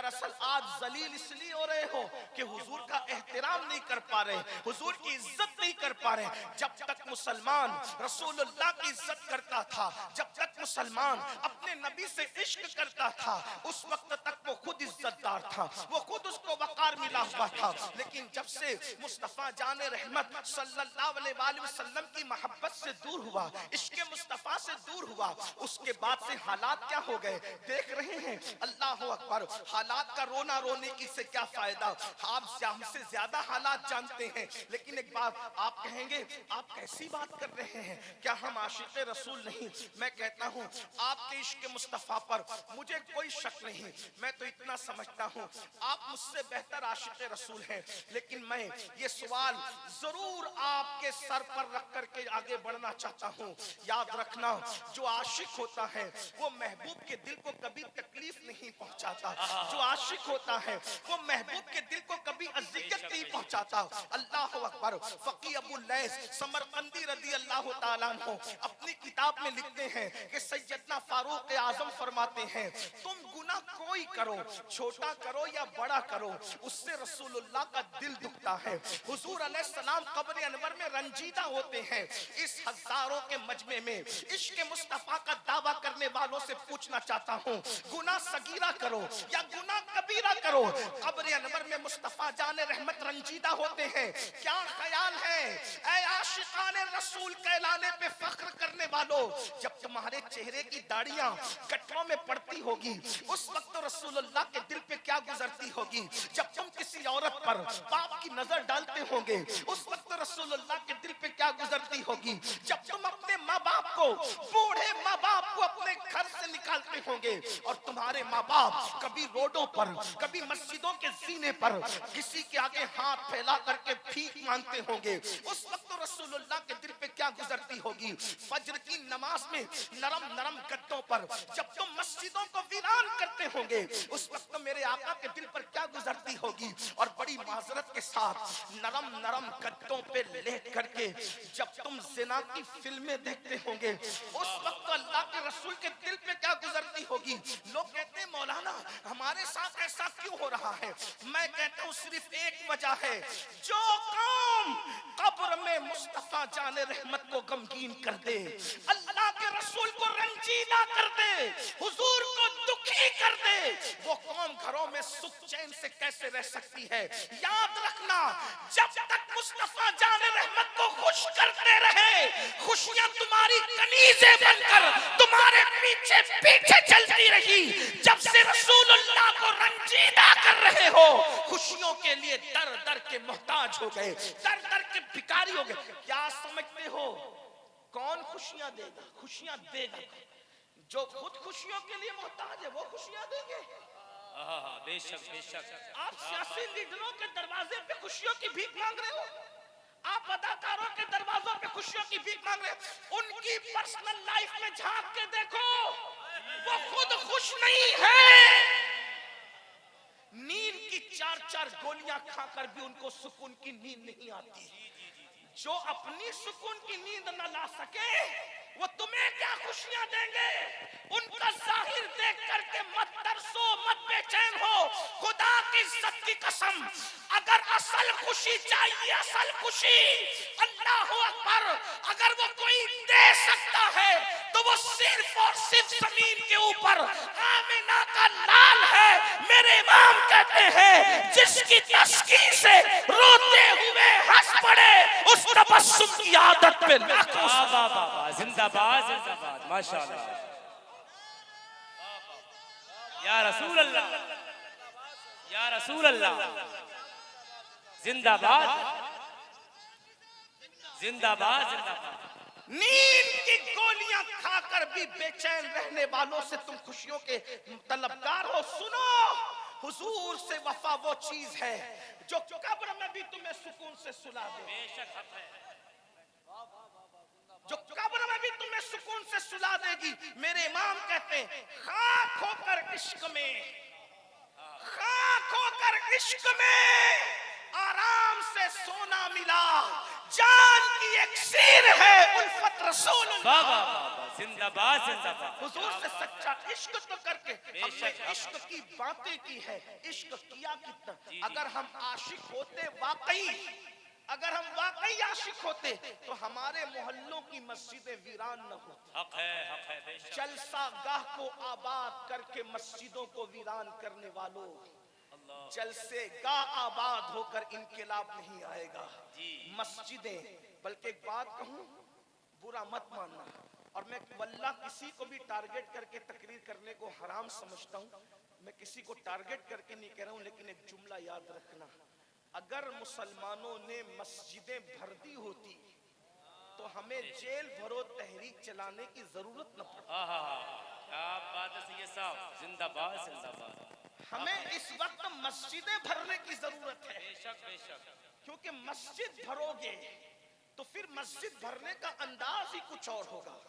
दरअसल आज जलील इसलिए हो रहे हो कि हुजूर का एहतराम नहीं कर पा रहे, हुजूर की इज्जत नहीं कर पा रहे। जब तक मुसलमान रसूलुल्लाह की इज्जत करता था, जब तक मुसलमान अपने नबी से इश्क करता था, उस वक्त तक वो खुद इज्जतदार था, वो खुद उसको वकार मिला हुआ था। लेकिन जब से मुस्तफा जाने रहमत सल्लल्लाहु अलैहि वसल्लम की मोहब्बत से दूर हुआ, इश्क मुस्तफा से दूर हुआ, उसके बाद से हालात क्या हो गए देख रहे हैं। अल्लाह अकबर। हालात का रोना रोने की से क्या फायदा, आप हमसे ज्यादा हालात जानते हैं। लेकिन एक बात आप कहेंगे, आप कैसी बात कर रहे हैं, क्या हम आशिक रसूल नहीं? मैं कहता हूं आपके इश्क मुस्तफा पर मुझे कोई शक नहीं, मैं तो इतना समझता हूं आप मुझसे बेहतर आशिक रसूल हैं। लेकिन मैं ये सवाल जरूर आपके सर पर रख करके आगे बढ़ना चाहता हूं। याद रखना, जो आशिक होता है वो महबूब के दिल को कभी तकलीफ नहीं पहुंचाता, जो आशिक होता है वो महबूब के दिल को कभी अज़ियत नहीं पहुंचाता। अल्लाह अकबर। फकी अबू लैस समरकंदी रदी अल्लाह ताला अन्हु अपनी किताब में लिखते हैं कि सैयदना फारूक आजम फरमाते हैं, तुम गुनाह कोई करो, छोटा करो या बड़ा करो, उससे रसूलुल्लाह का दिल दुखता है। हुजूर अलैहिस्सलाम कब्र अनवर में रंजीदा होते हैं। इस हजारों के मजमे में इश्क मुस्तफा का दावा करने वालों से पूछना चाहता हूँ, गुनाह सगीरा करो या गुनाह कबीरा करो, कब्र अनवर में मुस्तफा जाने रहमत रंजीदा होते हैं। क्या ख्याल है ऐ आशिकाने रसूल कहलाने पे फख्र करने वालों, जब तुम्हारे चेहरे की दाढ़ियां गठरों में पड़ती होगी, उस वक्त रसूलुल्लाह के दिल पे क्या गुजरती होगी? जब तुम किसी औरत पर पाप की नजर डालते होंगे, उस वक्त रसूलुल्लाह के दिल पे क्या गुजरती होगी? जब तुम अपने माँ बाप को, बूढ़े माँ बाप को अपने घर से निकालते होंगे और तुम्हारे माँ बाप कभी रोडों पर, कभी मस्जिदों के सीने पर किसी के आगे हाथ फैला करके भीख मांगते होंगे, उस वक्त रसूलुल्लाह के दिल पे क्या गुजरती होगी? फज्र की नमाज में नरम नरम गद्दों पर जब तुम मस्जिदों को वीरान करते होंगे, उस वक्त मेरे आका के दिल पर क्या गुजरती होगी? और बड़ी माजरत के साथ नरम नरम गद्दों पे लेट करके जब तुम जिना की फिल्में देखते होंगे, उस वक्त अल्लाह के रसूल के दिल पे क्या गुजरती होगी? लोग कहते हैं मौलाना हमारे साथ ऐसा क्यों हो रहा है? मैं कहता हूँ सिर्फ एक वजह है, जो कौम कब्र में मुस्तफा जाने रहमत को गमगीन कर दे, अल्लाह के रसूल को रंजीदा कर दे, हुजूर को दुखी कर दे, वो कौम घरों में सुख चैन से कैसे रह सकती है? याद रखना, जब तक मुस्तफा जाने रहमत को खुश करते रहे, खुशियां तुम्हारी कनीज़ें बनकर तुम्हारे पीछे पीछे चलती रही। जब से रसूलुल्लाह को रंजीदा कर रहे हो, खुशियों के लिए दर दर के मोहताज हो गए, दर दर के भिखारी हो गए। क्या समझते हो कौन खुशियां देगा? खुशियां देगा जो खुद खुशियों के लिए मोहताज है, वो खुशियां देंगे। बेशक बेशक। आप सियासी लीडरों के दरवाजे पे खुशियों की भीख मांग रहे हो, आप अदाकारों के दरवाजों पे खुशियों की भीख मांग रहे हो। उनकी पर्सनल लाइफ में झांक के देखो, वो खुद खुश नहीं है। नींद की 4-4 गोलियां खाकर भी उनको सुकून की नींद नहीं आती। जो अपनी सुकून की नींद न ला सके, वो तुम्हें क्या खुशियां देंगे? उनका जाहिर देख करके मत तरसो, मत बेचैन हो। खुदा की इज्जत की कसम, अगर असल खुशी चाहिए, असल खुशी, अल्लाह अकबर, अगर वो कोई दे सकता है तो वो सिर्फ और सिर्फ जमीन के ऊपर आमिना का लाल है। मेरे इमाम कहते हैं, जिसकी तस्कीन से रोते हुए हंस पड़े, उस तबस्सुम की आदत पे लाखों जिंदाबाद जिंदाबाद। माशाअल्लाह या रसूल अल्लाह, या रसूल अल्लाह, जिंदाबाद जिंदाबाद जिंदाबाद। नींद की गोलियां खाकर भी बेचैन रहने वालों से तुम खुशियों के तलबगार हो। सुनो, हुजूर से वफा वो चीज है जो कब्र में भी तुम्हें सुकून से सुला दे। बेशक हक है, जो कब्र में भी तुम्हें सुकून से सुला देगी। मेरे इमाम कहते हैं, खाक होकर इश्क में, खाक होकर इश्क में आराम से सोना मिला, जान की इक्सीर है उल्फत रसूलुल्लाह। वाह वाह वाह, जिंदाबाद जिंदाबाद। हुजूर से सच्चा इश्क तो करके हमने बेशक। इश्क की बातें की है, इश्क किया कितना। जी। अगर हम आशिक होते वाकई, अगर हम वाकई आशिक होते तो हमारे मोहल्लों की मस्जिदें वीरान न होती। हक है बेशक। जलसा गाह को आबाद करके मस्जिदों को वीरान करने वालों, अल्लाह जलसे गाह आबाद होकर इनकलाब नहीं आएगा। जी। मस्जिदें, बल्कि एक बात कहूं, बुरा मत मानना, और मैं वल्लाह किसी को भी टारगेट करके तकरीर करने को हराम समझता हूं, मैं किसी को टारगेट करके नहीं कह रहा हूं, लेकिन एक जुमला याद रखना, अगर मुसलमानों ने मस्जिदें भर दी होती तो हमें जेल भरो तहरीक चलाने की जरूरत न पड़ती। हाँ हाँ हाँ, क्या बात है सैयद साहब, जिंदाबाद जिंदाबाद। हमें इस वक्त मस्जिदें भरने की जरूरत है, बेशक बेशक। क्योंकि मस्जिद भरोगे तो फिर मस्जिद भरने का अंदाज ही कुछ और होगा।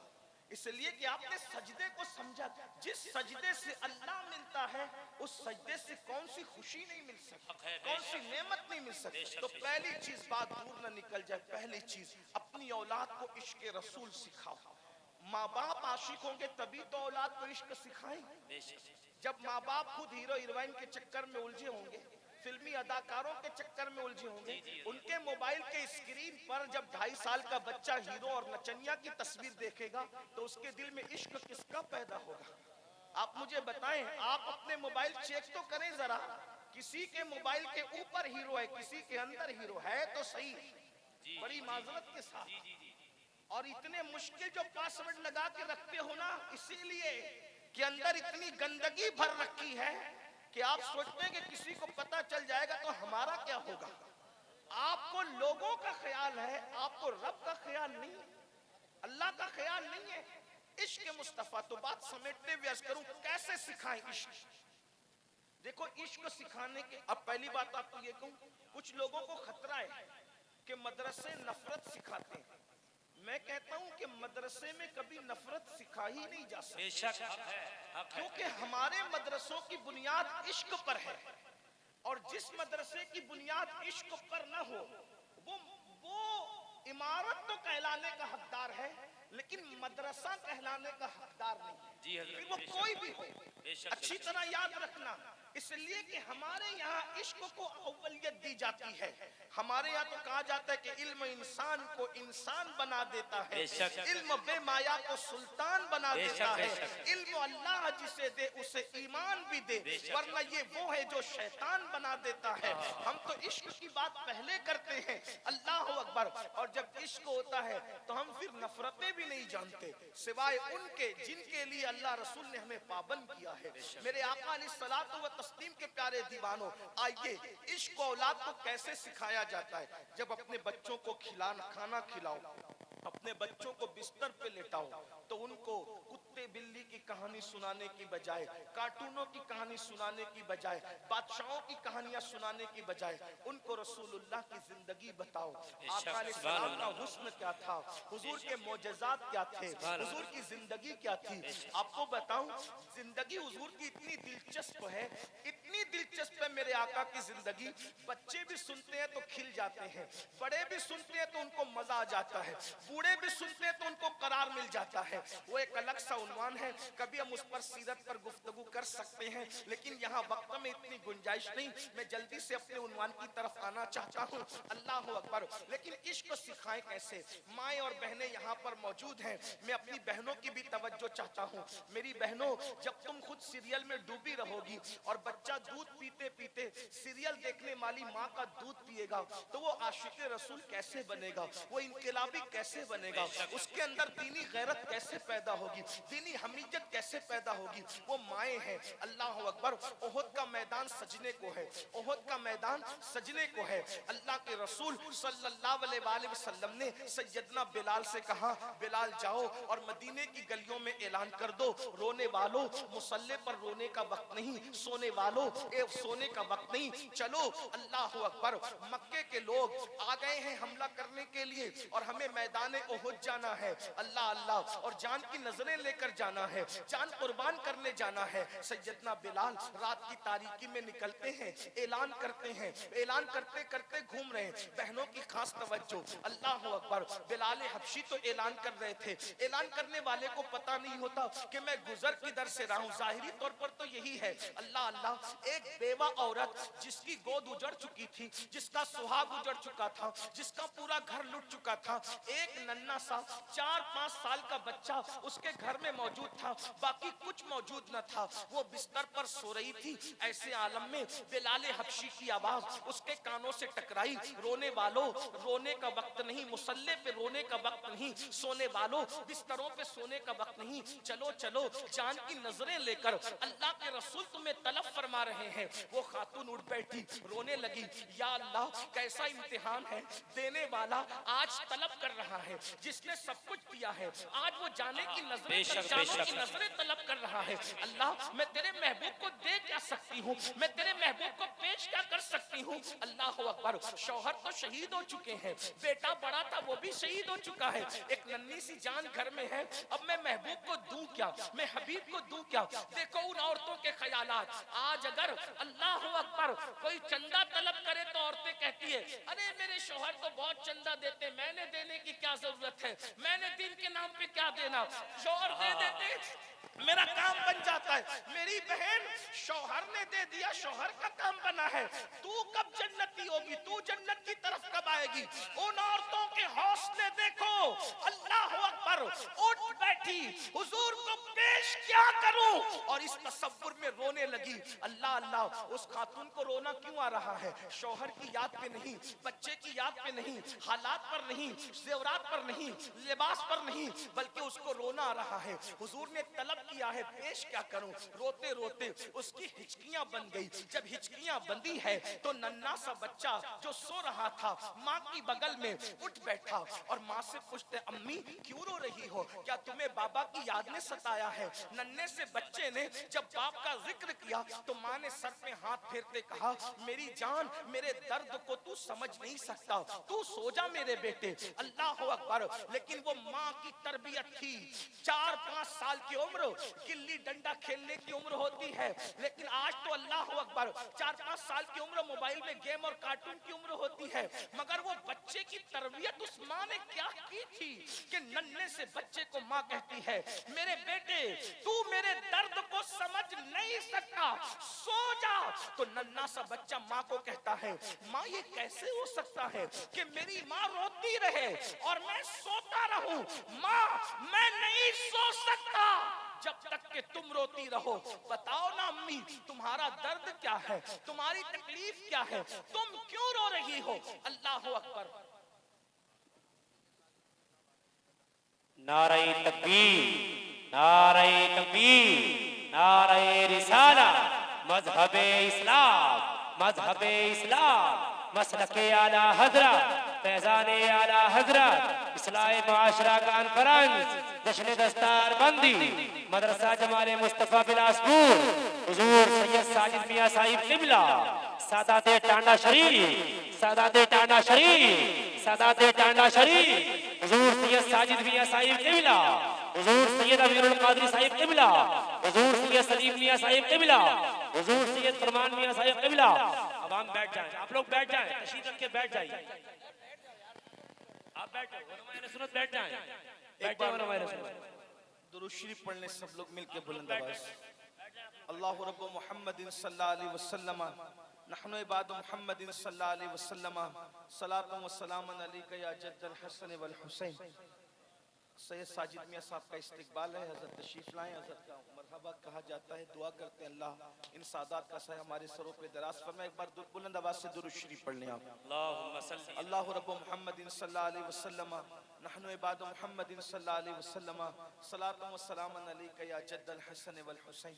इसलिए कि आपने सजदे को समझा, जिस सजदे से अल्लाह मिलता है उस सजदे से कौन सी खुशी नहीं मिल सकती, कौन सी नेमत नहीं मिल सकती। तो पहली चीज, बात दूर न निकल जाए, पहली चीज अपनी औलाद को इश्क रसूल सिखाओ। माँ बाप आशिक होंगे तभी तो औलाद को इश्क सिखाएंगे। जब माँ बाप खुद हीरो हीरोइन के चक्कर में उलझे होंगे, फिल्मी अदाकारों के चक्कर में उलझे होंगे, उनके मोबाइल के स्क्रीन पर जब 2.5 साल का बच्चा हीरो और नचनिया की तस्वीर देखेगा तो उसके दिल में इश्क किसका पैदा होगा? आप मुझे बताएं, आप अपने मोबाइल चेक तो करें जरा, किसी के मोबाइल के ऊपर हीरो है, किसी के अंदर हीरो है तो सही, बड़ी माजरत के साथ। और इतने मुश्किल जो पासवर्ड लगा के रखते हो ना, इसीलिए कि अंदर इतनी गंदगी भर रखी है कि आप सोचते हैं कि किसी को पता चल जाएगा तो हमारा क्या होगा। आपको लोगों का ख्याल है, आपको रब का ख्याल नहीं, अल्लाह का ख्याल नहीं है। इश्क मुस्तफा, तो बात समेटते हुए अर्ज करूं, कैसे सिखाएं इश्क? देखो, इश्क सिखाने के, अब पहली बात आपको ये कहूं, कुछ लोगों को खतरा है कि मदरसे नफरत सिखाते हैं। मैं कहता हूं कि मदरसे में कभी नफरत सिखा ही नहीं जा सकती, बेशक हक है। क्योंकि हमारे मदरसों की बुनियाद इश्क पर है, और जिस मदरसे की बुनियाद इश्क पर न हो वो इमारत तो कहलाने का हकदार है, लेकिन मदरसा कहलाने का हकदार नहीं। जी हजरत, फिर वो बेशक। कोई भी हो, बेशक, अच्छी तरह याद रखना, इसलिए कि हमारे यहाँ इश्क को अव्वलियत दी जाती है। हमारे यहाँ तो कहा जाता है कि इल्म इंसान को इंसान बना देता है, बेशक। इल्म बेमाया को सुल्तान बना बेशक, देता है, बेशक। इल्म अल्लाह जिसे दे उसे ईमान भी दे, बेशक। वरना ये वो है जो शैतान बना देता है। हम तो इश्क की बात पहले करते हैं, अल्लाह अकबर, और जब इश्क होता है तो हम फिर नफरतें भी नहीं जानते, सिवाय उनके जिनके लिए अल्लाह रसूल ने हमें पाबंद किया है। मेरे आका अलैहिस्सलातु व तस्लीम के प्यारे दीवानों, आइए इश्क औलाद को कैसे सिखाया जाता है। जब अपने बच्चों को खाना खिलाओ, अपने बच्चों को बिस्तर पे लेटाओ, तो उनको कुत्ते बिल्ली की कहानी सुनाने की बजाय, कार्टूनों की कहानी सुनाने की बजाय, बादशाहों की कहानियां सुनाने की बजाय उनको रसूलुल्लाह की जिंदगी बताओ। आका अलैहिस्सलाम का हुस्न क्या था, हुजूर के मोजज़ात क्या थे, हुजूर की जिंदगी क्या थी। आपको बताऊं, जिंदगी हुजूर की इतनी दिलचस्प है, इतनी दिलचस्प है मेरे आका की जिंदगी, बच्चे भी सुनते हैं तो खिल जाते हैं, बड़े भी सुनते हैं तो उनको मजा आ जाता है, बूढ़े भी सुनते हैं तो उनको करार मिल जाता है। वो एक अलग सा उन्वान है, कभी हम उस पर सीरत पर गुफ्तगू कर सकते हैं, लेकिन यहाँ वक्त में इतनी गुंजाइश नहीं। मैं जल्दी से अपने उन्वान की तरफ आना चाहता हूँ, अल्लाह अकबर। लेकिन इश्क सिखाएं कैसे? माएँ और बहनें यहाँ पर मौजूद हैं, मैं अपनी बहनों की भी तवज्जो चाहता हूँ। मेरी बहनों, जब तुम खुद सीरियल में डूबी रहोगी और बच्चा दूध पीते पीते सीरियल देखने वाली माँ का दूध पिएगा, तो वो आशिक रसूल कैसे बनेगा, वो इनकलाबी कैसे बनेगा, उसके अंदर दीनी गैरत कैसे पैदा होगी, दीनी हमीयत कैसे पैदा होगी। वो माएँ हैं, अल्लाह अकबर। ओहद का मैदान सजने को है, ओहद का मैदान सजने को है। अल्लाह के रसूल सल्लल्लाहु अलैहि वसल्लम ने सैयदना बिलाल से कहा, बिलाल जाओ और मदीने की गलियों में ऐलान कर दो, रोने वालों मुसल्ले पर रोने का वक्त नहीं, सोने वालों सोने का वक्त नहीं, चलो अल्लाह अकबर, मक्के के लोग आ गए हैं हमला करने के लिए और हमें मैदान ओहुद जाना है। अल्लाह अल्लाह, और जान की नजरें लेकर जाना है, जान कुर्बान करने जाना है। सैयदना बिलाल रात की तारीकी में निकलते हैं, ऐलान करते हैं, ऐलान करते करते घूम रहे हैं। बहनों की खास तवज्जो, अल्लाह अकबर, बिलाल हबशी तो ऐलान कर रहे थे, ऐलान करने वाले को पता नहीं होता कि मैं गुजर किधर से रहा हूं। जाहिरी तौर पर तो यही है। अल्लाह अल्लाह, एक बेवा औरत जिसकी गोद उजड़ चुकी थी, जिसका सुहाग उजड़ चुका था, जिसका पूरा घर लुट चुका था, एक नन्ना सा 4-5 साल का बच्चा उसके घर में मौजूद था, बाकी कुछ मौजूद न था। वो बिस्तर पर सो रही थी। ऐसे आलम में बिलाल हबशी की आवाज उसके कानों से टकराई, रोने वालों रोने का वक्त नहीं, मुसल्ले पे रोने का वक्त नहीं, सोने वालों बिस्तरों पे सोने का वक्त नहीं, चलो चलो जान की नजरें लेकर अल्लाह के रसूल तुम्हें तलब फरमा रहे हैं। वो खातून उठ बैठी, रोने लगी, या अल्लाह कैसा इम्तिहान है, देने वाला आज तलब कर रहा है, जिसने सब कुछ दिया है आज वो जाने की नजरें तलब कर रहा है। अल्लाह मैं तेरे महबूब को दे क्या सकती हूँ, मैं तेरे महबूब को पेश क्या कर सकती हूँ। अल्लाह अकबर, शौहर तो शहीद हो चुके हैं, बेटा बड़ा था वो भी शहीद हो चुका है, एक नन्ही सी जान घर में है, अब मैं महबूब को दूं क्या, मैं हबीब को दूं क्या। देखो उन औरतों के ख्यालात। आज अगर अल्लाह अकबर कोई चंदा तलब करे तो औरतें कहती है, अरे मेरे शौहर तो बहुत चंदा देते, मैंने देने की क्या जरूरत है, मैंने दिन के नाम पे क्या देना, शौहर दे देते मेरा काम बन जाता है। मेरी बहन, शौहर ने दे दिया, शौहर का काम बना है, तू कब जन्नती होगी, तू जन्नत की तरफ कब आएगी। उन औरतों के हौसले देखो। अल्लाह अकबर, उठ बैठी, हुजूर को पेश क्या करूं, और इस तसव्वुर में रोने लगी। अल्लाह अल्लाह, उस खातून को रोना क्यों आ रहा है, शौहर की याद पे नहीं, बच्चे की याद पे नहीं, हालात पर नहीं, जेवरात पर नहीं, लिबास पर नहीं, बल्कि उसको रोना आ रहा है। हुजूर ने तलब किया है, पेश क्या करूं। रोते रोते उसकी हिचकियां बन गई। जब हिचकियां बंदी है तो नन्ना सा बच्चा जो सो रहा था माँ की बगल में उठ बैठा और माँ से पूछते, अम्मी क्यों रो रही हो, क्या तुम्हें बाबा की याद ने सताया है। नन्हे से बच्चे ने जब बाप का जिक्र किया तो माँ ने सर पे हाथ फेरते कहा, मेरी जान, मेरे दर्द को तू समझ नहीं सकता, तू सो जा मेरे बेटे। अल्लाह अकबर, लेकिन वो माँ की तरबियत थी। 4-5 साल की उम्र गिल्ली डंडा खेलने की उम्र होती है, लेकिन आज तो अल्लाह अकबर 4-5 साल की उम्र मोबाइल में गेम और कार्टून की उम्र होती है। मगर वो बच्चे की तरबियत उस माँ ने क्या की थी कि नन्हे से बच्चे को माँ कहती है, मेरे बेटे तू मेरे दर्द को समझ नहीं सकता, सो जा। तो नन्हा सा बच्चा माँ को कहता है, माँ ये कैसे हो सकता है कि मेरी माँ रोती रहे और मैं सोता रहूं। माँ मैं नहीं सो सकता जब तक कि तुम रोती रहो। बताओ ना अम्मी, तुम्हारा दर्द क्या है, तुम्हारी तकलीफ क्या है, तुम क्यों रो रही हो। अल्लाह अकबर। नारे तकबीर, नारे तकबीर, नारे रिसाला, मजहबे इस्लाम, मजहबे इस्लाम, मसलके आला हजरत, फैजाने आला हजरत, इस्लाही मुआशरा कॉन्फ्रेंस, जश्न दस्तार बंदी, मदरसा जमाले मुस्तफा बिलासपुर, हुजूर सैयद साजिद मियां साहिब किबला, सादाते टांडा शरीफ, सादाते टांडा शरीफ, सादाते टांडा शरीफ, हुजूर सैयद साजिद मियां साहिब किबला, हुजूर सैयद अमीरुल कादरी साहिब किबला, हुजूर सैयद सलीम मियां साहिब किबला, हुजूर सैयद फरमान मियां साहिब किबला। अब हम बैठ जाएं, आप लोग बैठ जाएं, तशरीफ रख के बैठ जाइए, आप बैठ जाओ, उलमाए सुन्नत बैठ जाएं, बैठ जाओ उलमाए सुन्नत। दुरूद शरीफ पढ़ने सब लोग मिलके बुलंद आवाज। अल्लाहु रब्बु मुहम्मदिन सल्लल्लाहु अलैहि वसल्लम, नहनु इबादु मुहम्मदिन सल्लल्लाहु अलैहि वसल्लम, सलातु व सलामुन अलैका या जद्दल हसन वल हुसैन। सैयद साजिद मियां साहब का इस्तकबाल है, हजरत तशरीफ लाएं, हजरत का मरहबा कहा जाता है। दुआ करते हैं अल्लाह इन सादात का सह हमारे सरों पे दराज फरमाए। एक बार बुलंद आवाज से दुरूद शरीफ पढ़ लें आप। अल्लाहुम्मा सल्ली अल्लाहु रब्बु मुहम्मदिन सल्लल्लाहु अलैहि वसल्लम, नहनु इबादु मुहम्मदिन सल्लल्लाहु अलैहि वसल्लम, सलातु व सलामुन अलैका या जद्दल हसन वल हुसैन।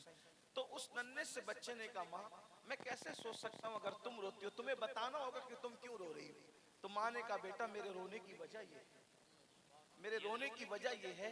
तो उस नन्हे से बच्चे ने कहा, माँ मैं कैसे सोच सकता हूँ अगर तुम रोती हो, तुम्हें बताना होगा कि तुम क्यों रो रही हो। तो माँ ने कहा, बेटा मेरे रोने की वजह ये, मेरे रोने की वजह यह है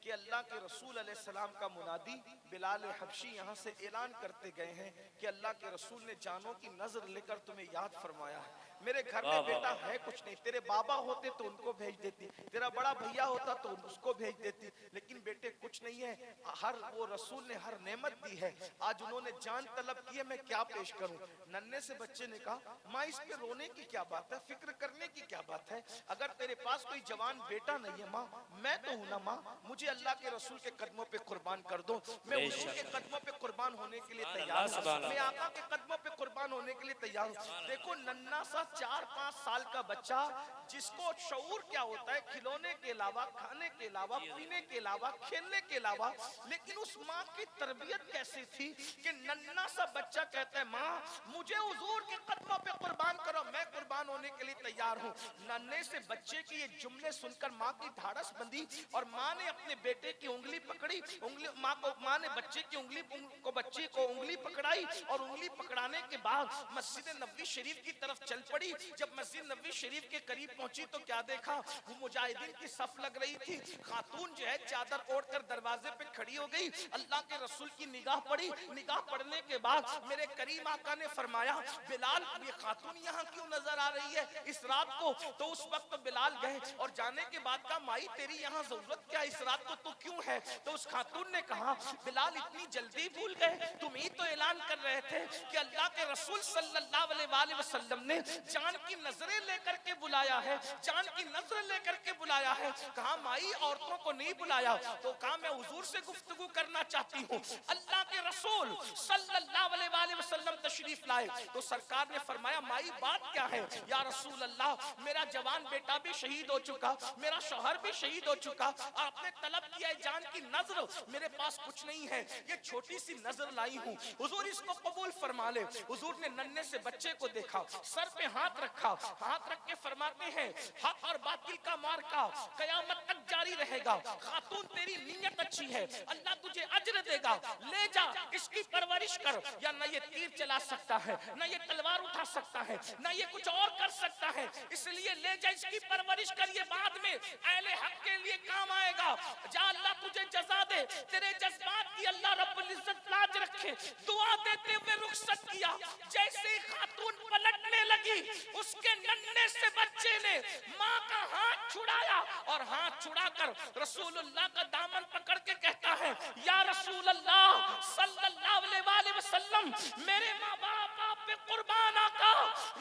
कि अल्लाह के रसूल अलैहिस्सलाम का मुनादी बिलाल हबशी यहाँ से ऐलान करते गए हैं कि अल्लाह के रसूल ने जानों की नजर लेकर तुम्हें याद फरमाया है। मेरे घर में बेटा है कुछ नहीं, तेरे बाबा होते तो उनको भेज देती, तेरा बड़ा भैया होता तो उसको भेज देती, लेकिन बेटे कुछ नहीं है। हर वो रसूल ने हर नेमत दी है, आज उन्होंने जान तलब की है, मैं क्या पेश करूं। नन्हे से बच्चे ने कहा माँ इस पे रोने की क्या बात है, फिक्र करने की क्या बात है, अगर तेरे पास कोई जवान बेटा नहीं है माँ, मैं तो हूं ना माँ, मुझे अल्लाह के रसूल के कदमों पे कुर्बान कर दो, मैं हुजूर के कदमों पे कुर्बान होने के लिए तैयार हूं, मैं आका के कदमों पे कुर्बान होने के लिए तैयार हूं। देखो नन्ना सा 4-5 साल का बच्चा जिसको शऊर क्या होता है, खिलौने के अलावा, खाने के अलावा, पीने के अलावा, खेलने के अलावा, लेकिन उस माँ की तरबियत कैसी थी कि नन्ना सा बच्चा कहता है माँ मुझे हुजूर के कदमों पे कुर्बान करो, मैं कुर्बान होने के लिए तैयार हूँ। नन्हे से बच्चे के ये जुमले सुनकर माँ की ढाढ़स बंधी और माँ ने अपने बेटे की उंगली पकड़ी, माँ ने बच्चे की बच्चे को उंगली पकड़ाई और उंगली पकड़ाने के बाद मस्जिद नबवी शरीफ की तरफ चल पड़ी। जब मस्जिद नबवी शरीफ के करीब पहुंची तो क्या देखा, वो मुजाहिदीन की सफ लग रही थी, खातून जो है चादर ओढ़कर दरवाजे पे खड़ी हो गई। अल्लाह के रसूल की निगाह पड़ी, निगाह पड़ने के बाद मेरे करीम आका ने फरमाया बिलाल ये खातून यहाँ क्यों नजर आ रही है इस रात को। तो उस वक्त बिलाल गए और जाने के बाद कहा माई तेरी यहाँ जरूरत क्या इस रात को, तू क्यों है। तो उस खातून ने कहा बिलाल इतनी जल्दी भूल गए, तुम ही तो ऐलान कर रहे थे कि अल्लाह के रसूल सल्लल्लाहु अलैहि वसल्लम ने जान की नजरें लेकर के बुलाया है, जान की नजर लेकर के बुलाया है। कहा माई औरतों को नहीं बुलाया, तो कहा मैं हुजूर से गुफ्तगू करना चाहती हूँ। अल्लाह के रसूल सल्लल्लाहु अलैहि वसल्लम तशरीफ लाए तो सरकार ने फरमाया माई बात क्या है। या रसूल अल्लाह मेरा जवान बेटा भी शहीद हो चुका, मेरा शौहर भी शहीद हो चुका, आपने तलब किया है जान की नजर, मेरे पास कुछ नहीं है, ये छोटी सी नजर लाई हूँ, हुजूर इसको कबूल फरमा ले। हुजूर ने नन्हे से बच्चे को देखा, सर पे हाथ रखा, हाथ रख के फरमाते हैं हक और बातिल का मार्का कयामत तक जारी रहेगा। खातून तेरी नीयत अच्छी है, अल्लाह तुझे अजर देगा, ले जा इसकी परवरिश कर। या न ये तीर चला सकता है, न ये तलवार उठा सकता है, न ये कुछ और कर सकता है, इसलिए ले जा इसकी परवरिश कर, ये बाद में अहले हक के लिए काम आएगा। जा अल्लाह तुझे जजा दे, तेरे जज्बात की अल्लाह रब्बुल इज्जत लाज रखे। दुआ देते हुए रुखसत किया। जैसे ही खातून पलटने लगी उसके नन्हे से बच्चे ने माँ का हाथ छुड़ाया और हाथ छुड़ाकर रसूलुल्लाह का दामन पकड़ के कहता है या रसूल अल्लाह सल्लल्लाहु अलैहि वसल्लम मेरे माँ बाप आप पे कुर्बान आका,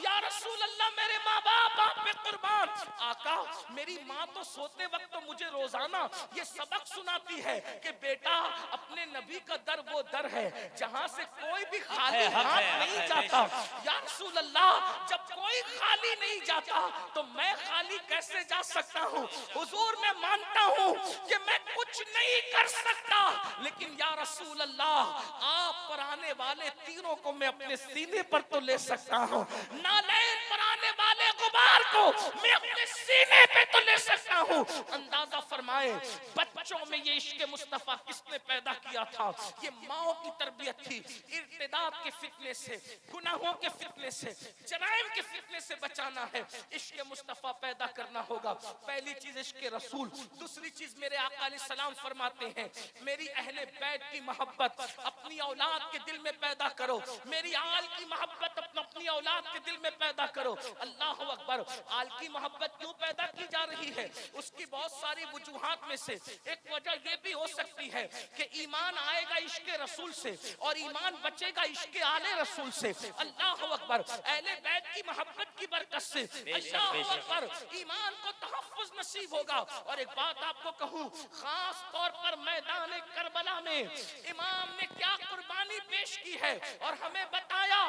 या रसूल अल्लाह मेरे माँ बाप आप पे कुर्बान आका। मेरी माँ तो सोते वक्त तो मुझे रोजाना ये सबक सुनाती है कि बेटा अपने नबी का दर वो दर है जहाँ से कोई भी खाली हाथ नहीं जाता। या रसूल अल्लाह जब कोई खाली नहीं जाता तो मैं खाली कैसे जा सकता हूँ। हुजूर मैं मानता हूँ कि मैं कुछ नहीं कर सकता, लेकिन या रसूल अल्लाह आप पर आने वाले तीरों को मैं अपने सीने पर तो ले सकता हूँ, नालैन पर आने वाले गुबार को मैं अपने सीने पे तो ले सकता हूँ। अंदाजा फरमाए बच्चों में ये इश्क मुस्तफा किसने पैदा किया था। ये माओ की तरबियत थी। इर्तिदाद के फितने से, गुनाहों के फितने से, जराइम के फितने से बचाना है, इश्क मुस्तफा पैदा करना होगा। पहली चीज इश्क रसूल, दूसरी चीज मेरे आका अलैहि सलाम फरमाते हैं मेरी अहले बैत की मोहब्बत अपनी औलाद के दिल में पैदा करो, मेरी आल की मोहब्बत अपनी औलाद के दिल में पैदा करो। अल्लाह अकबर। आल की मोहब्बत क्यों पैदा की जा रही है, उसकी बहुत सारी वजूहात में से एक वजह ये भी हो सकती है कि ईमान आएगा इश्क रसूल से और ईमान बचेगा इश्क आले रसूल से। अल्लाह अकबर। अहले बैत की मोहब्बत की बरकत से अल्लाह अकबर ईमान को तहफ्फुज नसीब होगा। और एक बात आपको कहूँ, खास तौर पर मैदान करबला में इमाम ने क्या कुर्बानी पेश की है और हमें बताया।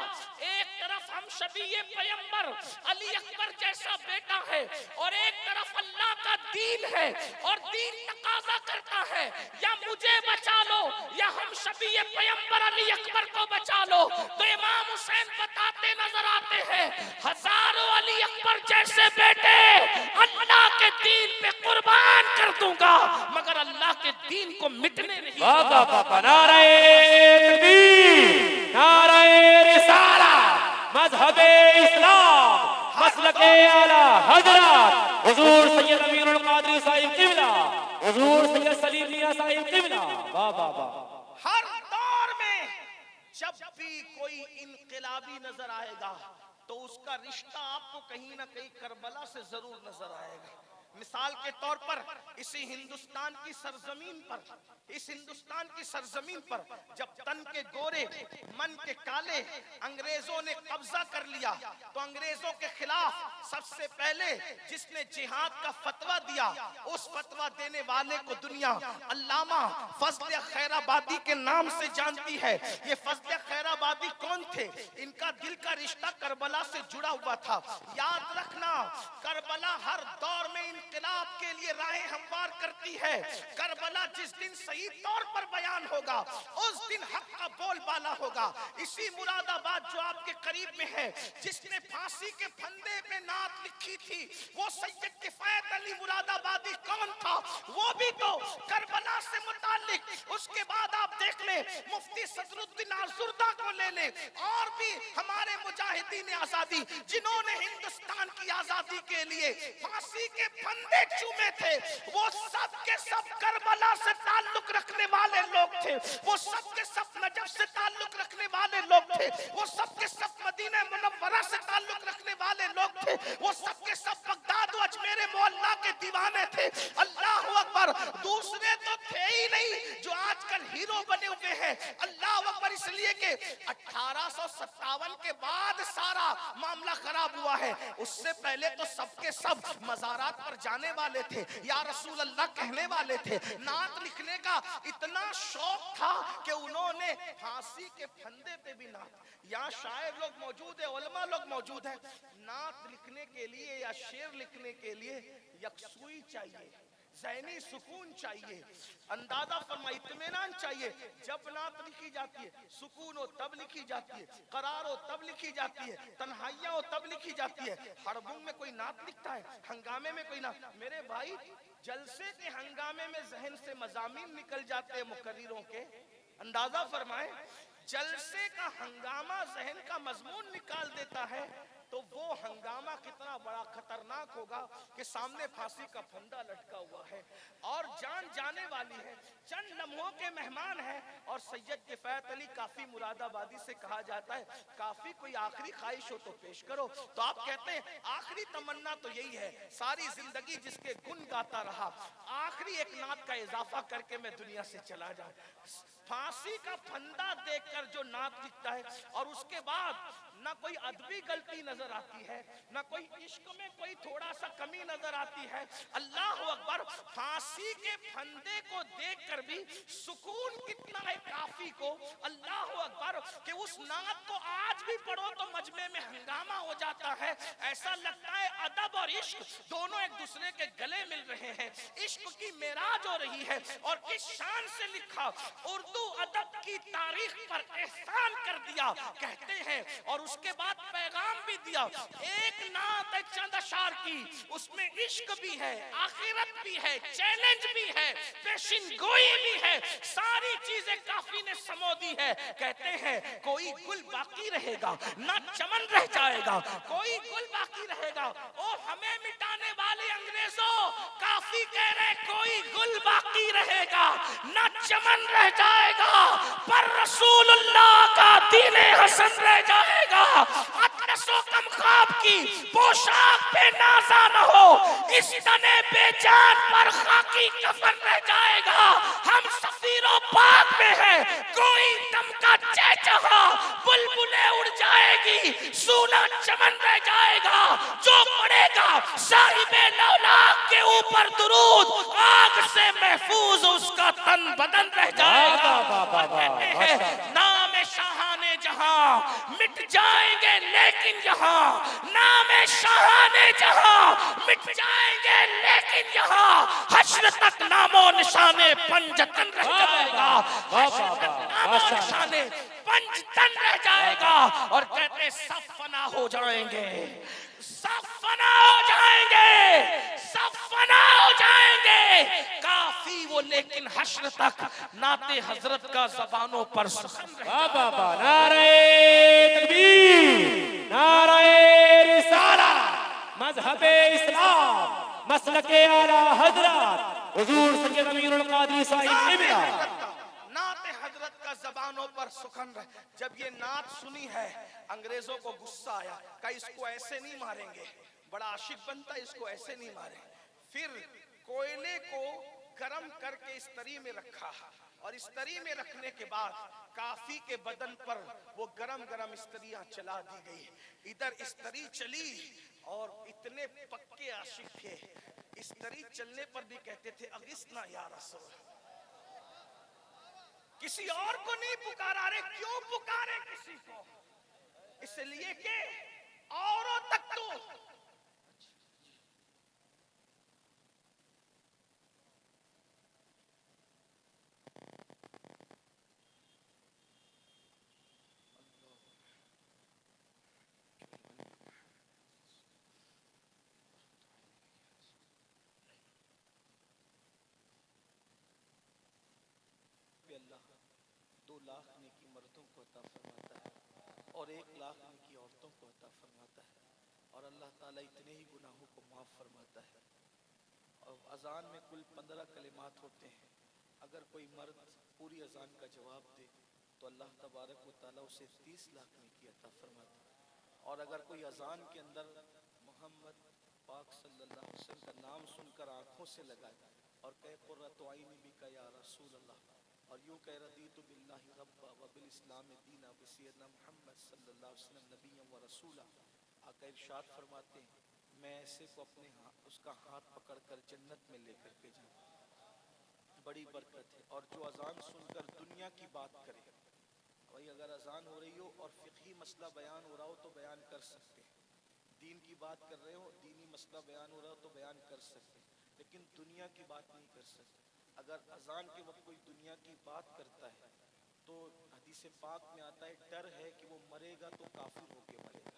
एक तरफ हम शबीए पैगंबर अली अकबर जैसा बेटा है और एक तरफ अल्लाह का दीन है और दीन तकाजा करता है या मुझे बचा लो या हम शबीए पैगंबर अली अकबर को बचा लो। तो इमाम हुसैन बताते नजर आते हैं हजारों अली अकबर जैसे बेटे अल्लाह के दीन पे कुर्बान कर दूंगा मगर अल्लाह के दीन को मिटने नहीं। नारे तकबीर, नारे रिसालत, मज़हबे इस्लाम, मसलके आला हज़रत हुज़ूर सैयद अमीरुल कादरी साहिब क़िबला हुजूर सैयद सलीम मियां साहिब किबला। वाह वाह वाह। हर दौर में जब भी कोई इनकलाबी नजर आएगा तो उसका रिश्ता आपको कहीं ना कहीं करबला से जरूर नजर आएगा। मिसाल के तौर पर इसी हिंदुस्तान की सरजमीन पर, इस हिंदुस्तान की सरजमीन पर जब तन के गोरे मन के काले अंग्रेजों ने कब्जा कर लिया तो अंग्रेजों के खिलाफ सबसे पहले जिसने जिहाद का फतवा दिया, उस फतवा देने वाले को दुनिया अल्लामा फजल खैराबादी के नाम से जानती है। ये फजल खैराबादी कौन थे? इनका दिल का रिश्ता करबला से जुड़ा हुआ था। याद रखना, करबला हर दौर में इनकलाब के लिए राहें हमवार करती है। करबला जिस दिन सही तौर पर बयान होगा उस दिन हक का बोलबाला होगा। इसी मुरादाबाद जो आपके करीब में है, जिसने फांसी के फंदे पे नात लिखी थी, वो सैयद किफायत अली मुरादाबादी कौन था? वो भी तो करबला से मुताल्लिक। उसके बाद आप देख ले मुफ्ती सदरुद्दीन आज़ुर्दा को ले ले, और भी हमारे मुजाहिदीन आजादी जिन्होंने हिंदुस्तान की आजादी के लिए फांसी के फंदे चूमे थे, वो सब के सब करबला से ताल्लुक रखने वाले लोग थे। वो सब के सब नजफ से ताल्लुक रखने वाले लोग थे। वो सब के सब मदीना मुनव्वरा से ताल्लुक रखने वाले लोग थे। वो सब के सब बगदाद व अजमेर मोहल्ला के दीवाने थे। अल्लाह अकबर। दूसरे तो थे ही नहीं जो आजकल हीरो बने हुए हैं। अल्लाह अकबर। इसलिए कि 1857 के बाद सारा मामला खराब हुआ है। उससे पहले तो सबके सब मज़ारात पर जाने वाले थे, या रसूल अल्लाह कहने वाले थे। नात लिखने का इतना शौक था कि उन्होंने फांसी के फंदे पे भी नात। यहाँ शायर लोग मौजूद है, उलमा लोग मौजूद है। नात लिखने के लिए या शेर लिखने के लिए यकसुई चाहिए, ज़हनी सुकून चाहिए, अंदाजा फरमा इत्मीनान चाहिए। जब नात लिखी जाती है, सुकून हो तब लिखी जाती है, करार हो तब लिखी जाती है, तन्हाइयाँ हो तब लिखी जाती है। हड़बुम में कोई नात लिखता है, हंगामे में कोई नात। मेरे भाई, जलसे के हंगामे में जहन से मज़ामीन निकल जाते हैं मुकर्रिरों के। अंदाजा फरमाए, जलसे का हंगामा जहन का मजमून निकाल देता है तो वो हंगामा कितना बड़ा खतरनाक होगा कि सामने फांसी का फंदा लटका हुआ है और जान जाने वाली है। चंद लम्हों के मेहमान हैं और सैयद किफायत अली काफी मुरादाबादी से कहा जाता है, काफी कोई आखिरी ख्वाहिश हो तो पेश करो। तो आप कहते हैं आखिरी तमन्ना तो यही है, सारी जिंदगी जिसके गुन गाता रहा, आखिरी एक नात का इजाफा करके मैं दुनिया से चला जाऊं। फांसी का फंदा देखकर जो नात लिखता है और उसके बाद ना कोई अदबी गलती नजर आती है, ना कोई इश्क में कोई थोड़ा सा कमी नजर आती है। अल्लाह अकबर। फांसी के फंदे को देखकर भी सुकून कितना है काफी को। अल्लाह अकबर। कि उस नात को आज भी पढ़ो तो मजमे में हंगामा हो जाता है। ऐसा लगता है अदब और इश्क दोनों एक दूसरे के गले मिल रहे हैं, इश्क की मेराज हो रही है। और किस शान से लिखा, उर्दू अदब की तारीख पर एहसान कर दिया कहते हैं। और उसके बाद पैगाम भी दिया। एक नात है चंद अशार की, उसमें इश्क भी है, आखिरत भी है, चैलेंज भी है, पेशिन गोई भी है, सारी चीजें काफी ने समो दी है। कहते हैं कोई गुल बाकी रहेगा ना चमन रह जाएगा, कोई गुल बाकी रहेगा। ओ हमें मिटाने वाले अंग्रेजों, काफी कह रहे कोई गुल बाकी रहेगा ना चमन रह जाएगा, पर रसूलुल्लाह का दीने हसन रह जाएगा। अतरसो कम ख्वाब की पोशाक पे नाजा न हो, इस तने बेजान पर खाकी कफन रह जाएगा। हम सफीरों पाक में हैं, कोई दम का चहचहा, बुलबुलें उड़ जाएगी, सूना चमन रह जाएगा। जो पड़ेगा साहिबे लौलाक के ऊपर दुरूद, आग से महफूज उसका तन बदन रह जाएगा। कहते हैं नाम शाहाने जहां मिट जाएंगे लेकिन यहाँ, नाम शाहाने जहां मिट जाएंगे लेकिन यहाँ, हश्र तक नामो निशाने पंजतन रह जाएगा। हश्र तक नामो निशाने पंजतन रह जाएगा। और कहते सब फना हो जाएंगे, सब फना हो जाएंगे, सब फना हो जाएंगे। काफी वो लेकिन हश्र तक नाते हजरत का जबानों पर सुखन रहेगा। नारे तकबीर, नारे रिसाला, मजहबे इस्लाम, मसलके आला हजरत, हुजूर सैयद अमीरुल कादरी साहिब इमरा नात हजरत का जबानों पर सुखन रहे। जब ये नात सुनी है अंग्रेजों को गुस्सा आया, कहा इसको ऐसे नहीं मारेंगे, बड़ा आशिक बनता है, इसको ऐसे नहीं मारे। फिर कोयले को गर्म करके इस्तरी में रखा और इस्तरी में रखने के बाद काफी के बदन पर वो गरम गरम इस्तरियां चला दी गई। इधर इस्तरी चली और इतने पक्के आशिक थे, इस्तरी चलने पर भी कहते थे अगिस्ना या रसूल। किसी और को नहीं पुकारा, रे क्यों पुकारे किसी को? इसलिए कि औरों तक तो अल्लाह 2 लाख नेकी मर्दों को अता फरमाता है और 1 लाख नेकी औरतों को अता फरमाता है। और अल्लाह ताला इतने ही गुनाहों को माफ़ फरमाता है। और अजान में कुल 15 कलिमात होते हैं। अगर कोई मर्द पूरी अजान का जवाब दे तो अल्लाह तबारक व तआला उसे 30 लाख नेकी अता फरमाता है। और अगर कोई अजान के अंदर मोहम्मद पाक सल्लल्लाहु अलैहि वसल्लम का नाम सुनकर आंखों से लगाए और कहे कुर्रतु आइनी बिका या रसूल अल्लाह, और यूं कह रदीतु बिल्लाहि रब्बा व बिल इस्लाम दीना व सय्यदना मुहम्मद सल्लल्लाहु अलैहि वसल्लम नबिय्यन व रसूला, आका इरशाद फरमाते हैं मैं ऐसे को अपने उसका हाथ पकड़कर जन्नत में लेकर के जाऊं। बड़ी बरकत है। और जो अजान सुनकर दुनिया की बात करे, भाई अगर अजान हो रही हो और फिक़ही मसला बयान हो रहा हो तो बयान कर सकते हैं, दीन की बात कर रहे हो, दीनी मसला बयान हो रहा हो तो बयान कर सकते हैं, लेकिन दुनिया की बात नहीं कर सकते। अगर अजान के वक्त कोई दुनिया की बात करता है तो हदीस पाक में आता है डर है कि वो मरेगा तो काफिर होके मरेगा,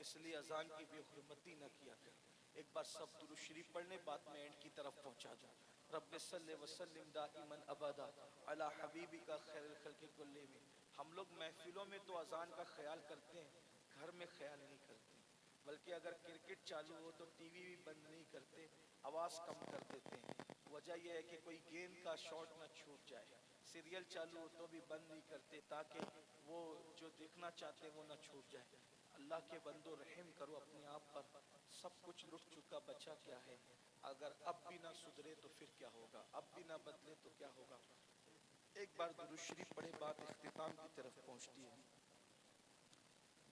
इसलिए अजान की बेहुरमती न किया करें। एक बार सब दुरूद शरीफ पढ़ने, बात में एंड की तरफ पहुंचा दूं। रब्बे सल्ले वसल्लिम दाइमन अबदा अला हबीबिका खैरुल खल्क़ि कुल्लिहिम। हम लोग महफिलों में तो अजान का ख्याल करते हैं, घर में ख्याल नहीं करते, बल्कि अगर क्रिकेट चालू हो तो टीवी भी बंद नहीं करते, आवाज कम कर देते हैं। वजह यह है कि कोई गेंद का शॉट न छूट जाए। सीरियल चालू हो तो भी बंद नहीं करते ताकि वो जो देखना चाहते हैं वो न छूट जाए। अल्लाह के बंदो रहम करो अपने आप पर, सब कुछ लुट चुका बचा क्या है? अगर अब भी ना सुधरे तो फिर क्या होगा? अब भी ना बदले तो क्या होगा? एक बार दुरूद शरीफ पढ़े, बात इख्तिताम की तरफ पहुंचती है।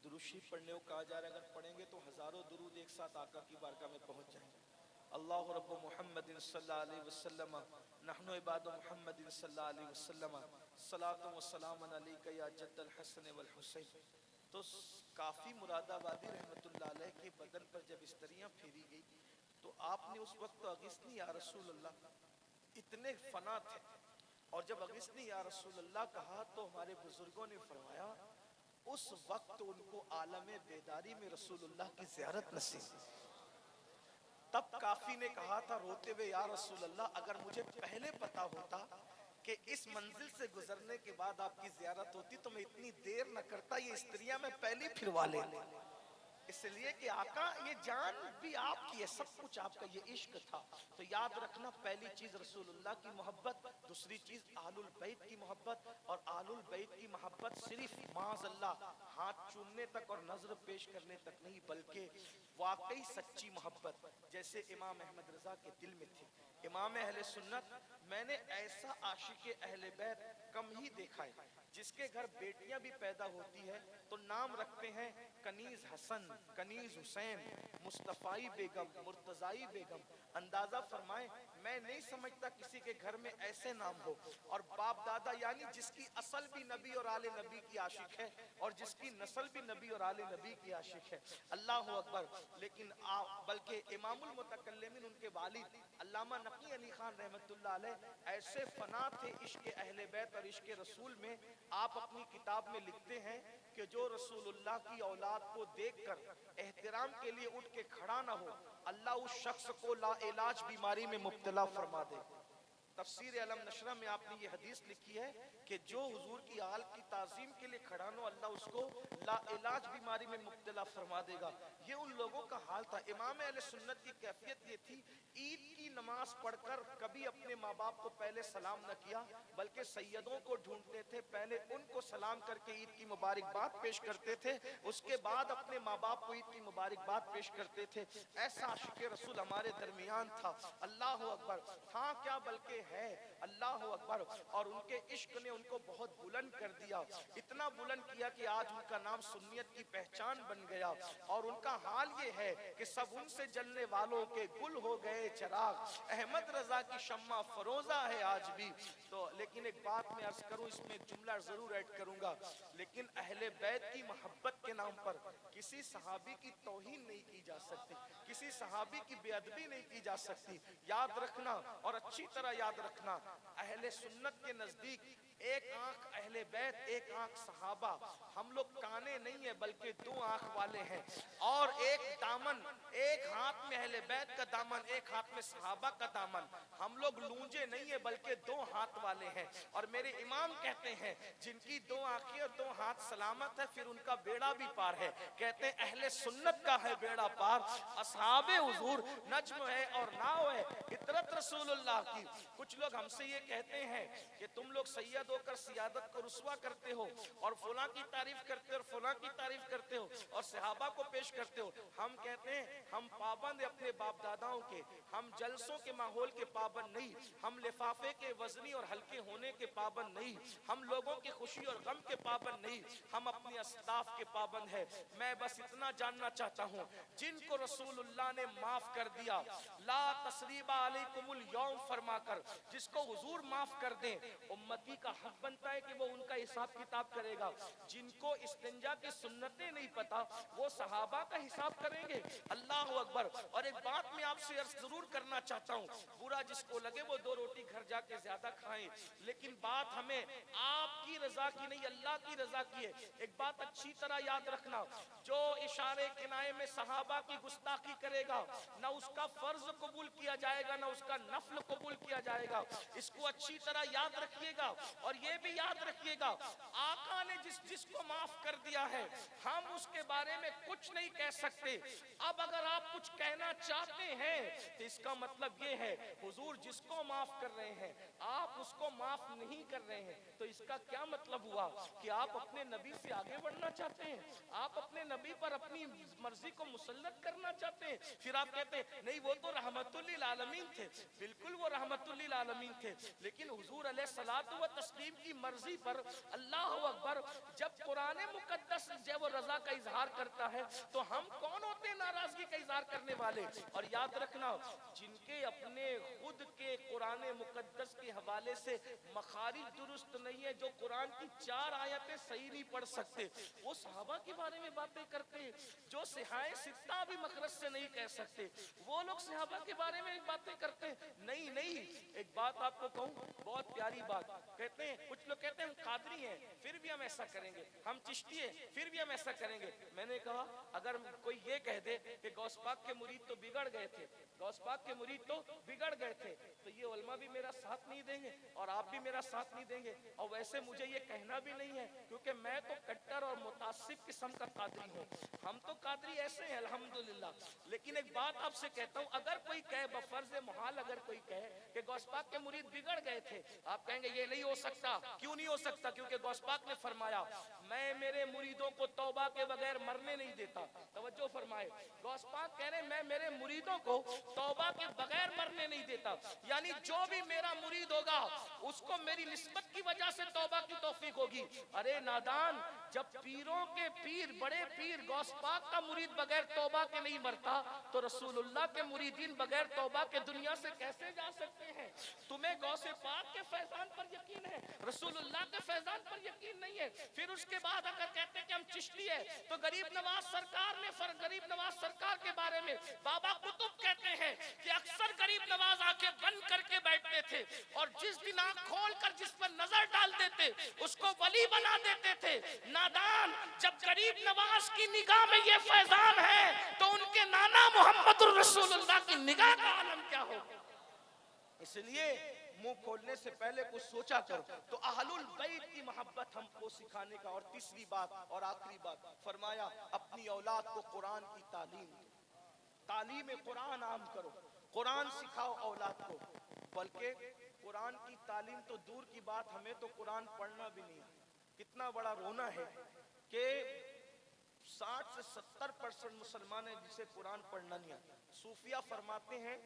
दुरूद शरीफ पढ़ने को कहा जा रहा है, अगर पढ़ेंगे तो हजारों दुरूद एक साथ आका की बारगाह में पहुंच जाएंगे। अल्लाह रब्बु मुहम्मदिन सल्लल्लाहु अलैहि वसल्लम नहनु इबादु मुहम्मदिन सल्लल्लाहु अलैहि वसल्लम सलातु व सलाम अलैका या जद्दल हसन वल हुसैन। तो काफी मुरादाबादी रहमतुल्लाह अलैह के बदन पर जब इस्तरियां फेरी गई तो आपने उस वक्त अगिस्नी या रसूल अल्लाह इतने फना थे, और जब अगिस्नी या रसूल अल्लाह कहा तो हमारे बुजुर्गों ने फरमाया उस वक्त उनको आलम बेदारी में रसूलुल्लाह की ज़ियारत नसीब। तब काफी ने कहा था रोते हुए या रसूल अल्लाह, अगर मुझे पहले पता होता कि इस मंजिल से गुजरने के बाद आपकी ज़ियारत होती तो मैं इतनी देर न करता, ये स्त्रियां मैं पहले फिरवा ले। इसलिए कि आका ये जान भी आपकी है, सब कुछ आपका, ये इश्क था। तो याद रखना, पहली चीज रसूलुल्लाह की मोहब्बत, दूसरी चीज आलुल बैत की मोहब्बत। और आलुल बैत की मोहब्बत सिर्फ माज़अल्लाह हाथ चूमने तक और नजर पेश करने तक नहीं, बल्कि वाकई सच्ची मोहब्बत जैसे इमाम अहमद रजा के दिल में थी। इमाम अहले सुन्नत, मैंने ऐसा आशिक अहले बैत कम ही देखा है जिसके घर बेटियां भी पैदा होती है तो नाम रखते हैं कनीज हसन, कनीज हुसैन, मुस्तफाई बेगम, मुर्तजाई बेगम। अंदाजा फरमाए, मैं नहीं समझता किसी के घर में ऐसे नाम हो। और बाप दादा यानी जिसकी असल भी नबी और आले नबी की आशिक है और जिसकी नस्ल भी नबी और आले नबी की आशिक है। अल्लाह अकबर। लेकिन बल्कि इमामुल मुतकल्लिमीन उनके वालिद अल्लामा नकी अली खान रहमतुल्लाह अलैह ऐसे फना थे इश्क अहले बैत और इश्क रसूल में। आप अपनी किताब में लिखते हैं कि जो रसूलुल्लाह की औलाद को देखकर एहतराम के लिए उठ के खड़ा ना हो, अल्लाह उस शख्स को ला इलाज बीमारी में मुब्तला फरमा दे। तफसीर अलम नशरा में आपने ये हदीस लिखी है कि जो हुजूर की आल की ताजीम के लिए खड़ा हो, अल्लाह उसको लाइलाज बीमारी में मुब्तला फरमा देगा। ये उन लोगों का हाल था। इमाम अहले सुन्नत की कैफियत ये थी, ईद की नमाज पढ़कर कभी अपने माँ बाप को पहले सलाम न किया, बल्कि सैयदों को ढूंढते थे, पहले उनको सलाम करके ईद की मुबारकबाद पेश करते थे, उसके बाद अपने माँ बाप को ईद की मुबारकबाद पेश करते थे। ऐसा आशिक रसूल हमारे दरमियान था। अल्लाह अकबर। हाँ क्या बल्कि है, अल्लाह अकबर। और उनके इश्क ने उनको बहुत बुलंद कर दिया, इतना बुलंद किया कि आज उनका नाम सुन्नियत की पहचान बन गया। और उनका हाल ये है कि सब उनसे जलने वालों के गुल हो गए चिराग, अहमद रजा की शम्मा फरोजा है आज भी। तो लेकिन एक बात मैं अर्ज करूं, इसमें एक जुमला जरूर ऐड करूंगा, लेकिन अहले बैत की मोहब्बत के नाम पर किसी सहाबी की तौहीन नहीं की जा सकती, किसी सहाबी की बेअदबी नहीं की जा सकती। याद रखना और अच्छी तरह याद रखना, अहले सुन्नत के नजदीक एक आंख अहले बैत, एक आंख सहाबा। हम लोग काने नहीं है बल्कि दो आंख वाले हैं। और एक दामन, एक हाथ में अहले बैत का दामन, एक हाथ में सहाबा का दामन। हम लोग लूंजे नहीं है बल्कि दो हाथ वाले हैं। और मेरे इमाम कहते हैं जिनकी दो आंखें और दो हाथ सलामत है, फिर उनका बेड़ा भी पार है। कहते हैं अहले सुन्नत का है बेड़ा पार, असहाबे हुजूर नज्म है और नाव है, इतरत रसूलुल्लाह की। कुछ लोग हमसे ये कहते हैं कि तुम लोग सैयद होकर सियादत को रुस्वा करते हो और फुला की तारीफ करते हो और फुला की तारीफ करते हो और सहाबा को पेश करते हो। हम कहते हैं हम पाबंद अपने बाप दादाओं के, हम जलसों के माहौल के पाबंद नहीं, हम लिफाफे के वजनी और हल्के होने के पाबंद नहीं, हम लोगों की खुशी और गम के पाबंद नहीं, हम अपने अस्लाफ के पाबंद है। मैं बस इतना जानना चाहता हूँ, जिनको रसूलुल्लाह ने माफ कर दिया, ला तसरीबा अलैकुमुल यौम फरमाकर, जिसको हुजूर माफ कर दें, उम्मती का हक बनता है कि वो उनका हिसाब किताब करेगा। जिनको इस्तिंजा की सुन्नतें नहीं पता, वो सहाबा का हिसाब करेंगे। अल्लाह अकबर। और एक बात मैं आपसे अर्ज जरूर करना चाहता हूँ, बुरा जिसको लगे वो दो रोटी घर जाके ज्यादा खाएं, लेकिन बात हमें आपकी रजा की नहीं, अल्लाह की रजा की है। एक बात अच्छी तरह याद रखना, जो इशारे किनाए में सहाबा की गुस्ताखी करेगा, ना उसका फर्ज कबूल किया जाएगा ना उसका नफल कबूल किया जाएगा। इसको अच्छी तरह याद रखिएगा। और ये भी याद रखिएगा, आका ने जिसको माफ कर दिया है, हम उसके बारे में कुछ नहीं कह सकते। अब अगर आप कुछ कहना चाहते हैं तो इसका मतलब ये है, हुजूर जिसको माफ कर रहे हैं आप उसको माफ नहीं कर रहे हैं, तो इसका क्या मतलब हुआ कि आप अपने नबी से आगे बढ़ना चाहते हैं, आप अपने नबी पर अपनी मर्जी को मुसल्लत करना चाहते हैं। फिर आप कहते हैं नहीं वो तो रहमतुल लिल आलमीन थे। बिल्कुल वो रहमतुल लिल आलमीन थे, लेकिन हुजूर अलैहिस्सलातु व तस्लीम की मर्जी पर, अल्लाह अकबर, जब कुरान मुकद्दस जब वो रजा का इजहार करता है तो हम कौन होते हैं नाराजगी का इजहार करने वाले। और याद रखना, जिनके अपने खुद के कुरान मुकद्दस के हवाले से मखारिज दुरुस्त नहीं है, जो कुरान की 4 आयतें सही नहीं पढ़ सकते, वो सहाबा के बारे में बातें करते हैं। जो सिहाए सित्ता भी मखरज से नहीं कह सकते, वो लोग सहाबा के बारे में बातें करते हैं। नहीं नहीं, एक बात आपको कहूँ, बहुत प्यारी बात। कहते हैं कुछ लोग कहते हैं हम कादरी हैं फिर भी हम ऐसा करेंगे, हम चिश्ती हैं फिर भी हम ऐसा करेंगे। मैंने कहा अगर कोई ये कह दे कि गौस पाक के मुरीद तो बिगड़ गए थे, गौस पाक के मुरीद तो बिगड़ गए थे, तो ये उलमा भी मेरा साथ नहीं देंगे और आप भी मेरा साथ नहीं देंगे। और वैसे मुझे ये कहना भी नहीं है, क्योंकि मैं तो कट्टर और मुतासिब किस्म का कादरी हूँ। हम तो कादरी ऐसे हैं अल्हम्दुलिल्लाह। लेकिन एक बात आपसे कहता हूँ, अगर कोई कहे बफर्ज मुहाल, अगर कोई कहे कि गौस पाक के मुरीद बिगड़ गए थे, आप कहेंगे ये नहीं हो सकता। क्यों नहीं हो सकता? क्योंकि गौस पाक ने फरमाया मैं मेरे मुरीदों को तौबा के बगैर मरने नहीं देता। तवज्जो फरमाए, गौस पाक कह रहे मैं मेरे मुरीदों को तौबा के बगैर मरने नहीं देता। यानी जो भी मेरा मुरीद होगा उसको मेरी निस्बत की वजह से तौबा की तौफीक होगी। अरे नादान, जब पीरों के पीर, बड़े पीर गौस पाक का मुरीद बगैर तौबा के नहीं मरता, तो रसूलुल्लाह के मुरीदीन बगैर तौबा के दुनिया से कैसे जा सकते हैं? तुम्हें गौसे पाक के फैजान पर यकीन है, रसूलुल्लाह के फैजान पर यकीन नहीं है। फिर उसके बाद अगर कहते हैं कि हम चिश्ती है, तो गरीब नवाज सरकार ने गरीब नवाज सरकार के बारे में बाबा कुतुब कहते हैं कि अक्सर गरीब नवाज आंखें बंद करके बैठते थे और जिस दिन आंख खोलकर जिस पर नजर डाल देते उसको वली बना देते थे। नादान, जब गरीब नवाज की निगाह में ये फैजान है तो उनके नाना मोहम्मद रसूलुल्लाह की निगाह का आलम क्या होगा? इसलिए मुंह खोलने से पहले कुछ सोचा करो। तो अहलुल बैत की मोहब्बत हमको सिखाने का। और तीसरी बात और आखिरी बात फरमाया, अपनी औलाद को कुरान की तालीम दो, तालीम कुरान आम करो, कुरान सिखाओ औलाद को। बल्कि कुरान की तालीम तो दूर की बात, हमें तो कुरान पढ़ना भी नहीं है। कितना बड़ा रोना है कि 60 से 70% मुसलमान हैं जिसे कुरान पढ़ना नहीं आता। सूफिया फरमाते हैं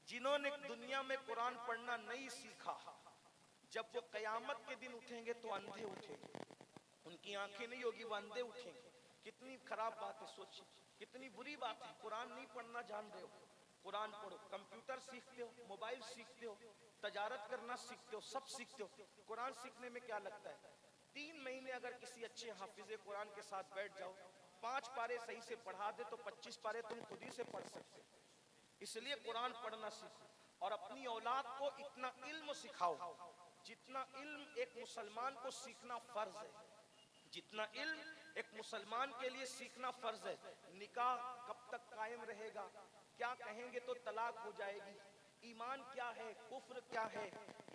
जिन्होंने दुनिया में कुरान पढ़ना नहीं सीखा, जब वो कयामत के दिन उठेंगे तो अंधे उठेंगे, उनकी आंखें नहीं होगी, वो अंधे उठेंगे। कितनी खराब बात है, सोचिए कितनी बुरी बात है। कुरान नहीं पढ़ना जान रहे हो, कुरान पढ़ो। कंप्यूटर सीखते हो, मोबाइल सीखते हो, तजारत करना सीखते हो, सब सीखते हो। कुरान सीखने में क्या लगता है? 3 महीने अगर किसी अच्छे हाफिज़े कुरान के साथ बैठ जाओ, 5 पारे सही से पढ़ा दे तो 25 पारे तुम खुद ही से पढ़ सकते हो। इसलिए कुरान पढ़ना सीखो और अपनी औलाद को इतना इल्म सिखाओ जितना इल्म एक मुसलमान को सीखना फर्ज है, जितना इल्म एक मुसलमान के लिए सीखना फर्ज है। निकाह कब तक कायम रहेगा, क्या कहेंगे तो तलाक हो जाएगी, ईमान क्या है, कुफ्र क्या है,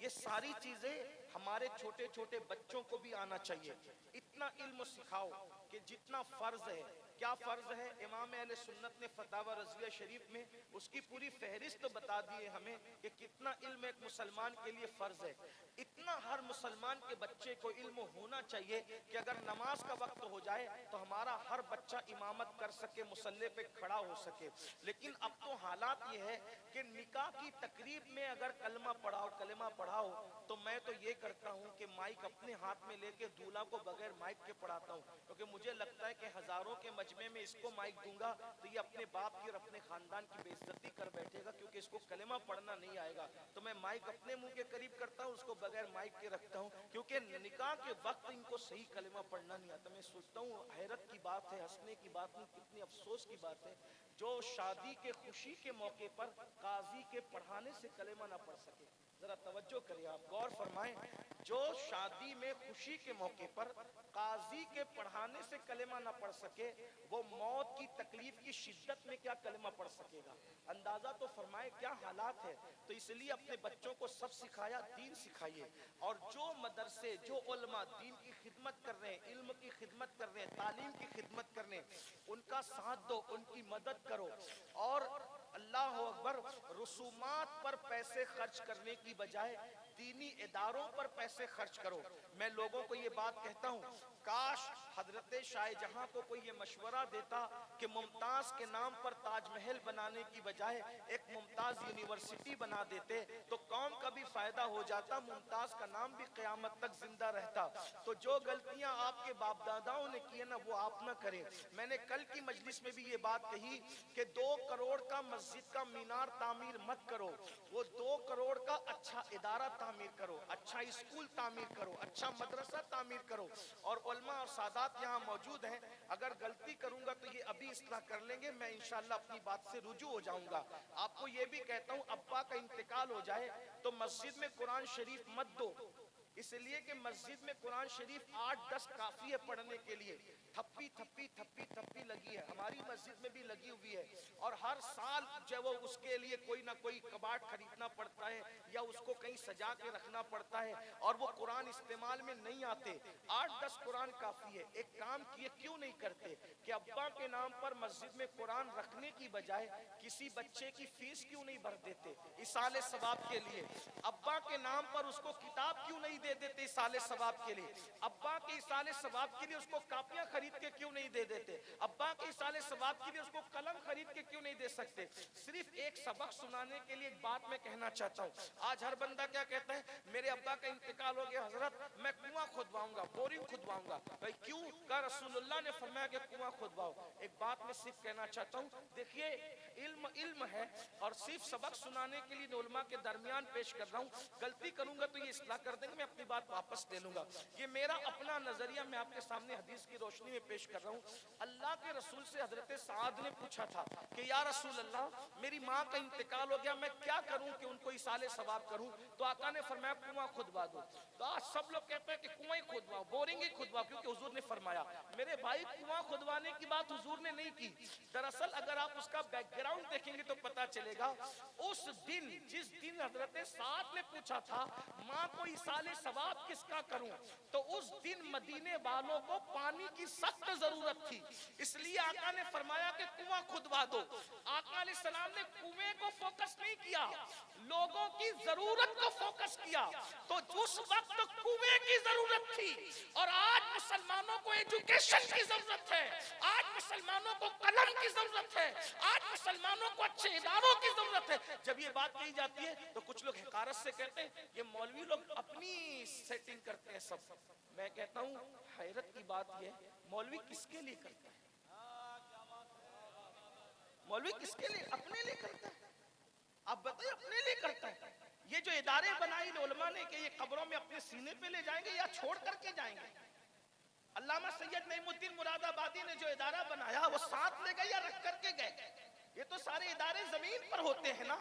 ये सारी चीजें हमारे छोटे छोटे बच्चों को भी आना चाहिए। इतना इल्म सिखाओ कि जितना फर्ज है। क्या फर्ज है? इमाम अहले सुन्नत ने फतावा रज़िया शरीफ में उसकी पूरी फहरिस्त बता दी है हमें कि कितना इल्म एक मुसलमान के लिए फर्ज है। इतना हर मुसलमान के बच्चे को इल्म होना चाहिए कि अगर नमाज का वक्त हो जाए तो हमारा हर बच्चा इमामत कर सके, मुसल्ले पे खड़ा हो सके। लेकिन अब तो हालात ये है कि निकाह की तकरीब में अगर कलमा पढ़ाओ तो मैं तो ये करता हूँ कि माइक अपने हाथ में लेके दूल्हा को बगैर माइक के पढ़ाता हूँ, क्योंकि मुझे लगता है कि हजारों के मजमे में इसको माइक दूंगा तो ये अपने बाप की और अपने खानदान की बेइज्जती कर बैठेगा, क्योंकि इसको कलमा पढ़ना नहीं आएगा। तो मैं माइक अपने मुंह के करीब करता हूँ, उसको बगैर माइक के रखता हूँ, क्योंकि निकाह के वक्त इनको सही कलमा पढ़ना नहीं आता। मैं सोचता हूँ हैरत की बात है, हंसने की बात नहीं, कितनी अफसोस की बात है जो शादी के खुशी के मौके पर काजी के पढ़ाने से कलेमा ना पढ़ सके। जरा तवज्जो करिए, आप गौर फरमाएं, जो शादी में खुशी के मौके पर काजी के पढ़ाने से कलेमा ना पढ़ सके, वो मौत की तकलीफ की शिद्दत में क्या कलेमा पढ़ सकेगा? अंदाजा तो फरमाए क्या हालात है। तो इसलिए अपने बच्चों को सब सिखाया, दीन सिखाइए। और जो मदरसे, जो उलमा दीन की खिदमत कर रहे हैं, इल्म की खिदमत कर रहे हैं, तालीम की खिदमत कर रहे हैं, उनका साथ दो, उनकी मदद करो। और अल्लाह अकबर, रसूमात पर पैसे खर्च करने की बजाय दीनी इदारों पर पैसे खर्च करो। मैं लोगों को ये बात कहता हूँ, काश हजरत शाहजहां को कोई ये मशवरा देता कि मुमताज के नाम पर ताजमहल बनाने की बजाय एक मुमताज यूनिवर्सिटी बना देते तो कौम का भी फायदा हो जाता, मुमताज का नाम भी क़यामत तक जिंदा रहता। तो जो गलतियां आपके बाप दादाओं ने की है ना, वो आप ना करें। मैंने कल की मजलिस में भी ये बात कही कि 2 करोड़ का मस्जिद का मीनार तामीर मत करो, वो 2 करोड़ का अच्छा इदारा तामीर करो, अच्छा स्कूल तामीर करो, अच्छा मदरसा तामीर करो। और उलमा और सादात यहाँ मौजूद हैं, अगर गलती करूंगा तो ये अभी इस्लाह कर लेंगे, मैं इंशाअल्लाह अपनी बात से रुजू हो जाऊंगा। आपको ये भी कहता हूँ, अब्बा का इंतकाल हो जाए तो मस्जिद में कुरान शरीफ मत दो, इसलिए कि मस्जिद में कुरान शरीफ 8-10 काफी है पढ़ने के लिए। थप्पी लगी है, हमारी मस्जिद में भी लगी हुई है। और हर साल जो वो उसके लिए कोई ना कोई कबाड़ खरीदना पड़ता है या उसको कहीं सजा के रखना पड़ता है, और वो कुरान इस्तेमाल में नहीं आते। 8-10 कुरान काफी है। एक काम किए क्यों नहीं करते कि अब्बा के नाम पर मस्जिद में कुरान रखने की बजाय किसी बच्चे की फीस क्यों नहीं भर देते इसाले सवाब के लिए? अब्बा के नाम पर उसको किताब क्यों नहीं दे देते इसाले सवाब के लिए? अब्बा के इसाले सवाब के लिए उसको कापियां खरीद के क्यों नहीं दे देते? अब्बा के इसाले सवाब के लिए उसको कलम खरीद के क्यों नहीं दे सकते? सिर्फ एक सबक सुनाने के लिए एक बात मैं कहना चाहता हूँ। आज हर बंदा क्या कहता है, मेरे अब्बा का इंतकाल हो गया हजरत, मैं कुआं खुदवाऊंगा, बोरिंग खुदवाऊंगा। भाई क्यों? का रसूलुल्लाह ने फरमाया कि कुआं खुदवाओ। एक बात मैं सिर्फ कहना चाहता हूँ, देखिए इल्म है और सिर्फ सबक सुनाने के लिए उलमा के दरमियान पेश कर रहा हूँ। गलती करूंगा तो ये इस्लाह कर देंगे, मैं अपनी बात वापस ले लूंगा। ये मेरा अपना नजरिया मैं आपके सामने हदीस की रोशनी में पेश कर रहा हूँ। अल्लाह के रसूल से हजरत हजरत साद ने पूछा था कि या रसूल अल्लाह, मेरी माँ का इंतकाल हो गया, मैं क्या करूं कि उनको इसाले सवाब करूं? तो आका ने फरमाया कुआं खुदवा दो। तो आज सब लोग कहते हैं कि कुआं ही खुदवाओ, बोरिंग ही खुदवाओ, क्योंकि हुजूर ने फरमाया। मेरे भाई, कुआं खुदवाने की बात हुजूर ने नहीं की। दरअसल अगर आप उसका बैकग्राउंड देखेंगे तो पता चलेगा, उस दिन जिस दिन हजरत साद ने पूछा था माँ को इसाले सवाब किसका करूं, तो उस दिन मदीने वालों को पानी की सख्त जरूरत थी, इसलिए आका ने फरमाया कि कुआं खुदवा दो। आका अलैहिस्सलाम ने कुएं को फोकस नहीं किया, लोगों की जरूरत को फोकस किया। तो उस वक्त कुएं की जरूरत थी, और आज मुसलमानों को एजुकेशन की जरूरत है, आज मुसलमानों को कलम की जरूरत है, आज मुसलमानों को अच्छे इदारों की जरूरत है। जब ये बात कही जाती है तो कुछ लोग हकारत से कहते हैं ये मौलवी लोग अपनी सेटिंग करते हैं सब। मैं कहता हूँ हैरत की बात ये, मौलवी किसके लिए करता है? मौलवी किसके लिए? अपने लिए करता है। आप बताइए, अपने लिए करता है। ये जो इदारे बनाए उलमा ने कि ये कब्रों में अपने सीने पे ले जाएंगे या छोड़ करके जाएंगे। अल्लामा सैयद नईमुद्दीन मुरादाबादी ने जो इदारा बनाया वो साथ ले गए या रख करके गए? ये तो सारे इदारे जमीन पर होते हैं ना।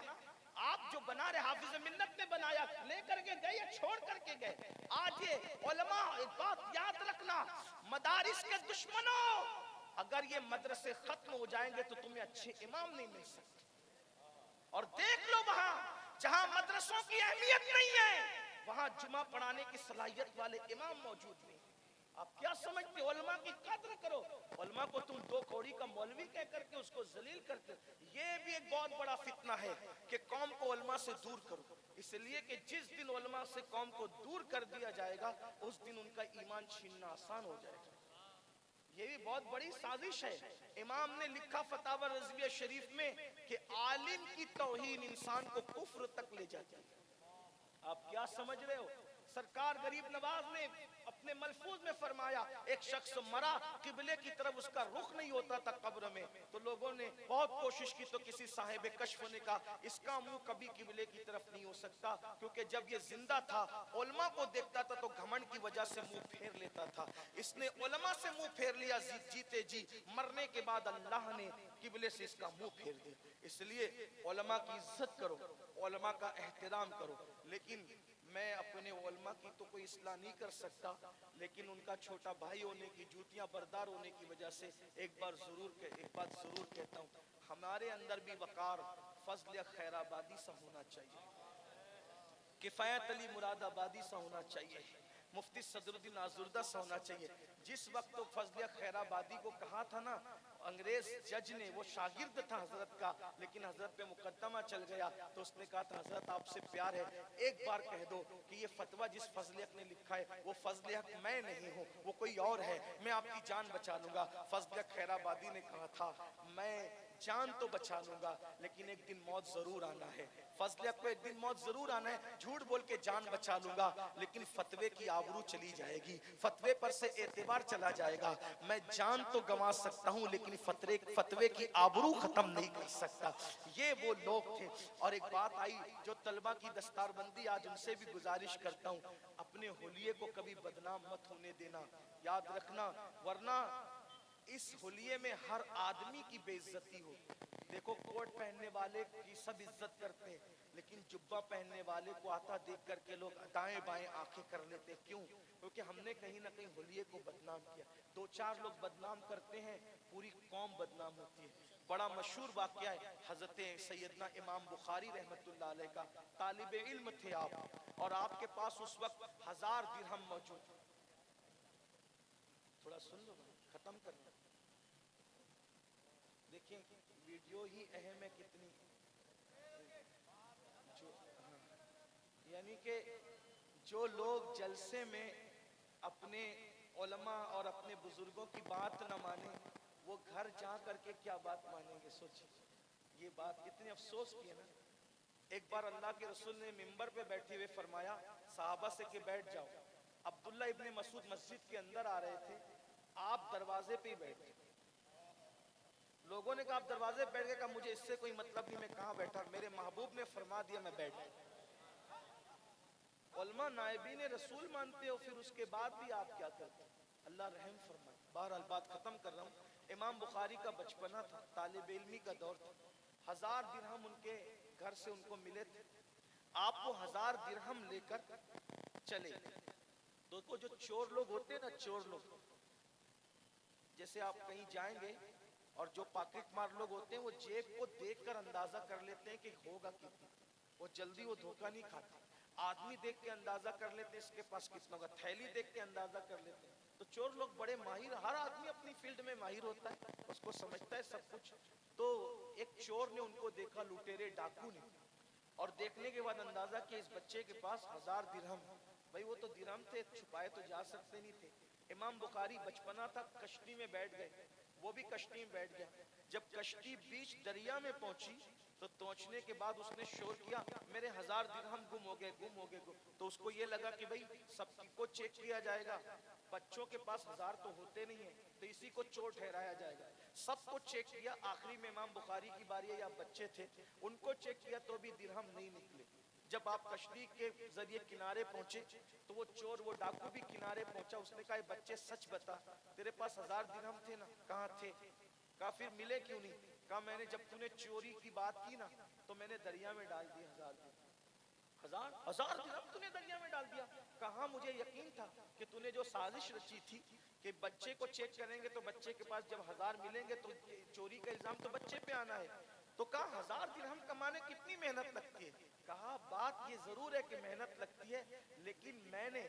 आप जो बना रहे, हाफिज मिल्लत ने बनाया, ले करके गए या छोड़ करके गए? आज ये उलमा, एक बात याद रखना, मदारिस के दुश्मनों, अगर ये मदरसे खत्म हो जाएंगे तो तुम्हें अच्छे इमाम नहीं मिल सकते। और देख लो, वहां जहां मदरसों की अहमियत नहीं है वहां जुमा पढ़ाने की सलाहियत वाले इमाम मौजूद नहीं। आप क्या समझते? उलमा की कद्र करो। उलमा को तुम दो कौड़ी का मौलवी कह करके उसको जलील करते, ये भी एक बहुत बड़ा फितना है कि कौम को उलमा से दूर करो। इसलिए कि जिस दिन उलमा से कौम को दूर कर दिया जाएगा उस दिन उनका ईमान छीनना आसान हो जाएगा। ये भी बहुत बड़ी साजिश है। इमाम ने लिखा फतावा रज़विया शरीफ में कि आलिम की तौहीन इंसान को कुफ्र तक ले जाती है। आप क्या समझ रहे हो? सरकार गरीब नवाज ने अपने मलफूज में फरमाया, एक शख्स मरा, किबले की तरफ उसका रुख नहीं होता था कब्र में, तो लोगों ने बहुत कोशिश की तो किसी साहिब कश्फ ने कहा इसका मुंह कभी किबले की तरफ नहीं हो सकता, क्योंकि जब ये जिंदा था उलमा को देखता था तो घमंड की वजह से मुंह फेर लेता था। इसने उलमा से मुंह फेर लिया जीते जी, मरने के बाद अल्लाह ने किबले से इसका मुंह फेर दिया। इसलिए उलमा की इज्जत करो, उलमा का एहतराम करो। लेकिन मैं अपने उलमा की तो कोई इस्लाह नहीं कर सकता, लेकिन उनका छोटा भाई होने की, जूतियां बरदार होने की वजह से एक बात जरूर कहता हूँ, हमारे अंदर भी वकार फजल खैराबादी सा होना चाहिए, किफायत अली मुरादाबादी सा होना चाहिए, मुफ्ती सदरुद्दीन आजुर्दा सा होना चाहिए। जिस वक्त तो फजल खैराबादी को कहा था ना अंग्रेज जज ने, वो शागिर्द था हजरत का, लेकिन हजरत पे मुकद्दमा चल गया, तो उसने कहा था हजरत आपसे प्यार है, एक बार कह दो कि ये फतवा जिस फजल हक ने लिखा है वो फजल हक मैं नहीं हूँ, वो कोई और है, मैं आपकी जान बचा लूंगा। फजल खैराबादी ने कहा था मैं जान तो बचा लूंगा लेकिन एक दिन मौत जरूर आना है। फजल को एक दिन मौत जरूर आना है, झूठ बोल के जान बचा लूंगा लेकिन फतवे की आबरू चली जाएगी, फतवे पर से एतबार चला जाएगा। मैं जान तो गंवा सकता हूँ लेकिन फतवे की आबरू खत्म नहीं कर सकता। ये वो लोग थे। और एक बात आई जो तलबा की दस्तारबंदी, आज उनसे भी गुजारिश करता हूँ, अपने होलिये को कभी बदनाम मत होने देना, याद रखना, वरना इस होलिये में हर आदमी की बेइज्जती हो। देखो कोट पहनने वाले की सब इज्जत करते हैं, लेकिन जुब्बा पहनने वाले को आता देख करके लोग दाएं बाएं आंखें कर लेते। क्यों? क्योंकि हमने कहीं ना कहीं होलिये को बदनाम किया। दो चार लोग बदनाम करते हैं, पूरी कौम बदनाम होती है। बड़ा मशहूर वाकया है हजरत सैयदना इमाम बुखारी रहमतुल्लाह अलैह का। तालिबे इल्म थे आप और आपके पास उस वक्त 1000 दिरहम मौजूद। थोड़ा सुन लो, खत्म करना। देखिए वीडियो ही अहम है कितनी, जो यानी कि जो लोग जलसे में अपने उलमा और अपने बुजुर्गों की बात न माने, वो घर जा करके क्या बात मानेंगे? सोचिए, ये बात कितनी अफसोस की है ना। एक बार अल्लाह के रसूल ने मिंबर पे बैठे हुए फरमाया सहाबा से कि बैठ जाओ। अब्दुल्ला इब्ने मसूद मस्जिद के अंदर आ रहे थे, आप दरवाजे पे ही बैठे। लोगों ने कहा आप दरवाजे पे बैठ गए, कहा मुझे इससे कोई मतलब नहीं, मैं कहाँ बैठा, मेरे महबूब ने फरमा दिया मैं बैठ। उलमा नायबीन रसूल मानते हो, फिर उसके बाद भी आप क्या करते? अल्लाह रहम फरमाए। बहरहाल बात खत्म कर रहा हूँ। इमाम बुखारी का बचपना था, तालिब इल्मी का दौर था। 1000 दिरहम उनके घर से उनको मिले थे। आप वो 1000 दिरहम लेकर चले। दोस्तों जो चोर लोग होते हैं ना, चोर लोग, जैसे आप कहीं जाएंगे और जो पॉकेट मार लोग होते हैं वो जेब को देखकर अंदाजा कर लेते हैं कि होगा कितना, वो जल्दी वो धोखा नहीं खाते। आदमी देख के अंदाजा कर लेते हैं इसके पास कितना होगा, थैली देख के अंदाजा कर लेते हैं। तो चोर लोग बड़े माहिर, हर आदमी अपनी फील्ड में माहिर होता है, उसको समझता है सब कुछ। तो एक चोर ने उनको देखा, लुटेरे डाकू ने, और देखने के बाद अंदाजा कि इस बच्चे के पास 1000 दिरहम। भाई वो तो दिरहम थे, छुपाए तो जा सकते नहीं थे। इमाम बुखारी बचपना था, कश्ती में बैठ गए, वो भी कश्ती में बैठ गया। जब कश्ती बीच दरिया में पहुंची तो पहुंचने के बाद उसने शोर किया, मेरे 1000 दिरहम गुम हो गए, गुम हो गए, गुम। तो उसको ये लगा कि भाई सबको चेक किया जाएगा, बच्चों के पास 1000 तो होते नहीं है, तो इसी को चोर ठहराया जाएगा। सबको चेक किया, आखिरी में इमाम बुखारी की बारी है, या बच्चे थे, उनको चेक किया तो भी दिरहम नहीं निकले। जब आप कश्ती के जरिए किनारे पहुंचे तो वो चोर, वो डाकू भी किनारे पहुंचा। उसने कहा बच्चे सच बता, तेरे पास 1000 दिरहम थे ना, कहाँ थे? कहा फिर मिले क्यों नहीं? कहा मैंने जब तूने चोरी की बात की ना तो मैंने दरिया में डाल दिया 1000 दिरहम। 1000 दिरहम तूने दरिया में डाल दिया? कहाँ मुझे यकीन था कि तूने जो साजिश रची थी कि बच्चे को चेक करेंगे तो बच्चे के पास जब 1000 मिलेंगे तो चोरी का इल्जाम तो बच्चे पे आना है। तो कहा 1000 दिरहम कमाने कितनी मेहनत लगती है? कहा बात ये जरूर है कि मेहनत लगती है, लेकिन मैंने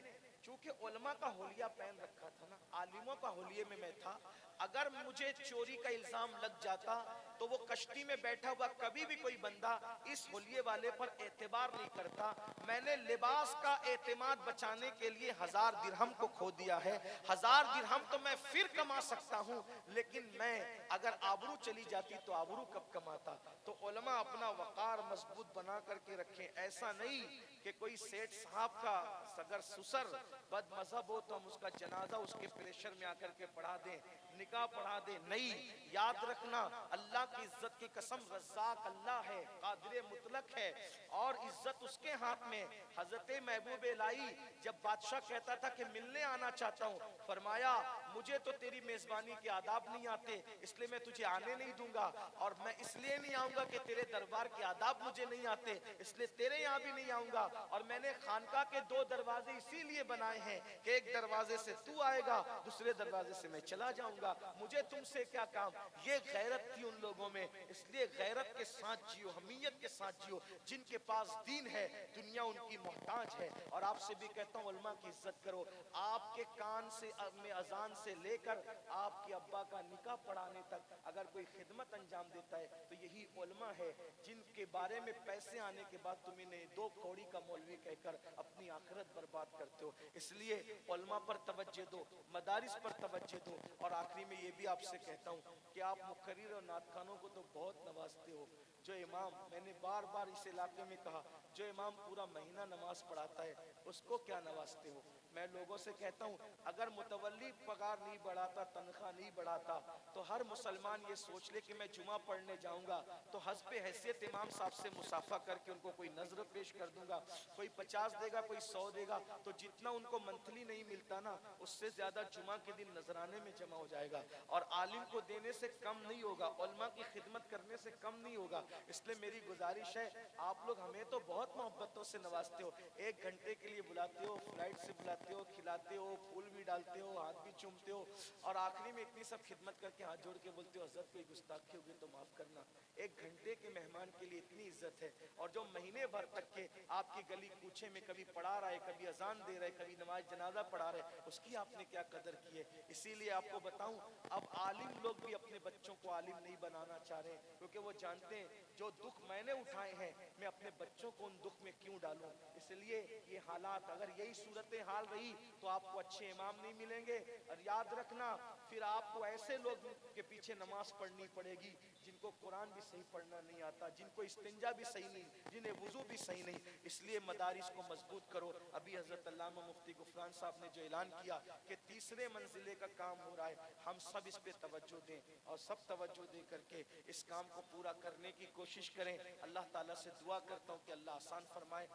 चूंकि उलमा का होलिया पहन रखा था ना, आलिमों का होलिये में मैं था, अगर मुझे चोरी का इल्जाम लग जाता तो वो कश्ती में बैठा हुआ कभी भी कोई बंदा इस होलिये वाले पर एतबार नहीं करता। मैंने लिबास का एतमाद बचाने के लिए 1000 दिरहम को खो दिया है। 1000 दिरहम तो मैं फिर कमा सकता हूँ, लेकिन मैं अगर आबरू चली जाती तो आबरू कब कमाता? तो उलमा अपना वकार मजबूत बना करके रखें। ऐसा नहीं कि कोई सेठ साहब का अगर सुसर बद मजहब हो तो हम उसका जनाजा उसके प्रेशर में आकर के पढ़ा दें, निकाह पढ़ा दे। नहीं, याद रखना अल्लाह की इज्जत की कसम, रज़्ज़ाक अल्लाह है, कादिर मुतलक है, और इज्जत उसके हाथ में। हजरत महबूब इलाही जब बादशाह कहता था कि मिलने आना चाहता हूँ, फरमाया मुझे तो तेरी मेजबानी के आदाब नहीं आते, इसलिए मैं तुझे आने नहीं दूंगा, और मैं इसलिए नहीं आऊंगा कि तेरे दरबार के आदाब मुझे नहीं आते, इसलिए तेरे यहाँ भी नहीं आऊंगा। और मैंने खानका के 2 दरवाजे इसीलिए बनाए हैं कि एक दरवाजे से तू आएगा, दूसरे दरवाजे से मैं चला जाऊंगा, मुझे तुमसे क्या काम। ये गैरत थी उन लोगों में, इसलिए गैरत के साथ जियो, हमीयत के साथ जियो। जिनके पास दीन है दुनिया उनकी मोहताज है। और आपसे भी कहता हूँ उलमा की इज्जत करो। आपके कान से में अजान से लेकर आपके अब्बा का निकाह पढ़ाने तक अगर कोई खिदमत अंजाम देता है तो यही उलमा है, जिनके बारे में पैसे आने के बाद तुम इन्हें 2 कौड़ी का मौलवी कहकर अपनी आखिरत बर्बाद करते हो। इसलिए उलमा पर तवज्जो दो, मदारिस पर तवज्जो दो। और आखिरी में ये भी आपसे कहता हूँ कि आप मुकर्रिर और नातखानों को तो बहुत नवाजते हो। जो इमाम, मैंने बार बार इस इलाके में कहा, जो इमाम पूरा महीना नमाज पढ़ाता है उसको क्या नवाजते हो? मैं लोगों से कहता हूँ अगर मुतवल्ली पगार नहीं बढ़ाता, तनख्वाह नहीं बढ़ाता, तो हर मुसलमान ये सोच ले कि मैं जुमा पढ़ने जाऊंगा तो हस्बे हैसियत इमाम साहब से मुसाफा करके उनको कोई नजर पेश कर दूंगा। कोई 50 देगा, कोई 100 देगा, तो जितना उनको मंथली नहीं मिलता ना, उससे ज्यादा जुमा के दिन नजराने में जमा हो जाएगा। और आलिम को देने से कम नहीं होगा, उलमा की खिदमत करने से कम नहीं होगा। इसलिए मेरी गुजारिश है, आप लोग हमें तो बहुत मोहब्बतों से नवाजते हो, 1 घंटे के लिए बुलाते हो, फ्लाइट से बुलाते हो, खिलाते हो, फूल भी डालते हो, हाथ भी चूमते हो, और आखिरी में इतनी सब खिदमत करके हाथ जोड़ के बोलते हो हजरत कोई गुस्ताखी होगी तो माफ करना। 1 घंटे के मेहमान के लिए इतनी इज्जत है। और जो महीने भर तक के आपकी गली कूचे में कभी पढ़ा रहा है, कभी अजान दे रहा है, कभी नमाज जनाजा पढ़ा रहा है, उसकी आपने क्या कदर की है। इसीलिए आपको बताऊं, अब आलिम लोग भी अपने बच्चों को आलिम नहीं बनाना चाह रहे हैं, क्योंकि वो जानते हैं जो दुख मैंने उठाए हैं मैं अपने बच्चों को उन दुख में क्यों डालूं। इसलिए ये हालात, अगर यही सूरत हाल रही तो आपको अच्छे इमाम नहीं मिलेंगे। और याद रखना, फिर आपको ऐसे लोग के पीछे नमाज पढ़नी पड़ेगी जिनको कुरान भी सही पढ़ना नहीं आता, जिनको इस्तिंजा भी सही नहीं, जिन्हें वुजू भी सही नहीं। इसलिए मदारिस को मजबूत करो। अभी हजरत अल्लामा मुफ्ती गुफरान साहब ने जो ऐलान किया कि 3रे मंजिले का काम हो रहा है, हम सब इस पे तवज्जो दें और सब तवज्जो दे करके इस काम को पूरा करने की कोशिश करें। अल्लाह ताला से दुआ करता हूँ कि अल्लाह आसान फरमाए।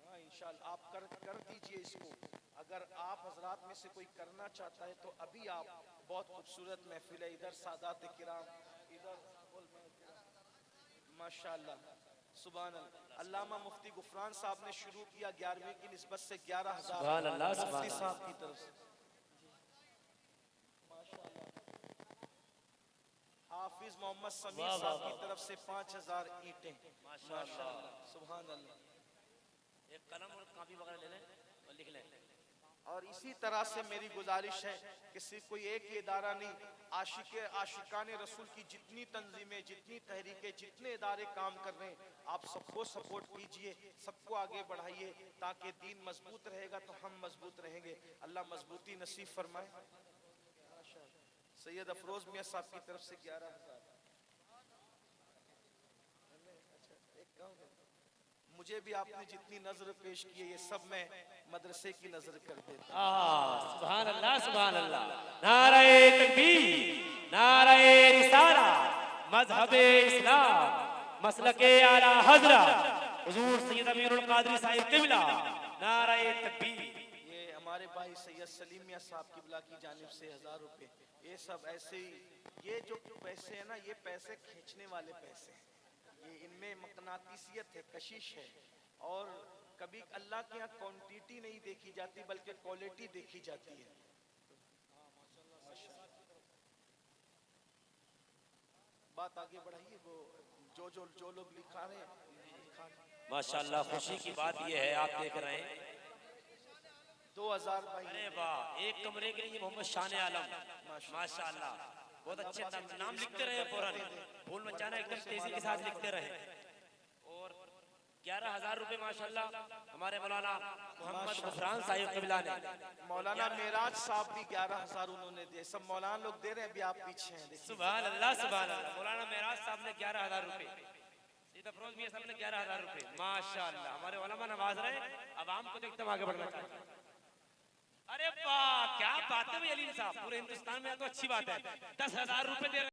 हाँ, इंशाअल्लाह आप कर दीजिए इसको। अगर आप हजरात में से कोई करना चाहता है तो अभी आप, बहुत खूबसूरत महफिल है, इधर सादात किराम, इधर माशाअल्लाह सुभान अल्लाह। अल्लामा मुफ्ती गुफरान साहब ने शुरू किया 11वीं की निस्बत से 11,000 सुभान अल्लाह, सुभान मुफ्ती अल्लाह। साहब की तरफ से हाफिज मोहम्मद समीर वाह, साहब वाह, की तरफ से 5,000 ईंटें माशाअल्लाह। सुभान अल्लाह। एक कलम और कापी वगैरह ले लें और लिख लें। और इसी तरह से मेरी गुजारिश है कि सिर्फ कोई एक ही इदारा नहीं, आशिकान रसूल की जितनी तंजीमें, जितनी तहरीकें, जितने इदारे काम कर रहे हैं, आप सबको सपोर्ट कीजिए, सबको आगे बढ़ाइए, ताकि दीन मजबूत रहेगा तो हम मजबूत रहेंगे। अल्लाह मजबूती नसीब फरमाए। सैयद अफरोज मियां साहब की तरफ से 11,000। मुझे भी आपने जितनी नजर पेश की है, ये सब मैं मदरसे की नजर कर देता हूं। सुभान अल्लाह, सुभान अल्लाह। नारे तकबीर, नारे रिसाला, मजहबे इस्लाम, मसलके आला हजरत हुजूर सैयद अमीरुल कादरी साहिब किबला, नारे तकबीर। ये हमारे भाई सैयद सलीम मियां साहब किबला की जानिब से 1,000 रुपए। ये सब ऐसे ही, ये जो पैसे है ना, ये पैसे खींचने वाले पैसे हैं, ये इनमें मकनातीसियत है, कशिश है। और कभी अल्लाह के यहाँ क्वांटिटी नहीं देखी जाती बल्कि क्वालिटी देखी जाती है। बात आगे बढ़ाइए, वो जो लोग लिखा रहे हैं। माशाअल्लाह, खुशी की बात यह है, आप देख रहे हैं 2,000 भाई। अरे वाह, एक कमरे के लिए मोहम्मद शान आलम, माशाअल्लाह, बहुत अच्छे नाम लिखते रहे फौरन, भूल मत जाना, एकदम तेजी के साथ लिखते रहे। और 11,000 रुपए माशाअल्लाह हमारे मौलाना मोहम्मद गुफरान साहिब किबला ने। मौलाना मेराज साहब भी 11,000 उन्होंने दिए। सब मौलाना लोग दे रहे हैं, अभी आप पीछे हैं, देखिए। सुभान अल्लाह, सुभान अल्लाह। मौलाना मेराज साहब ने 11,000 रुपए, सैयद अफरोज मियां साहब ने 11,000 रुपए, माशाअल्लाह। हमारे उलमा नवाज रहे, अब आम को देखते हम आगे बढ़ना चाहते हैं। अरे वाह, क्या बात है भाई अलीम साहब, पूरे हिंदुस्तान में तो अच्छी बात है, 10,000 रुपए दे रहे हैं।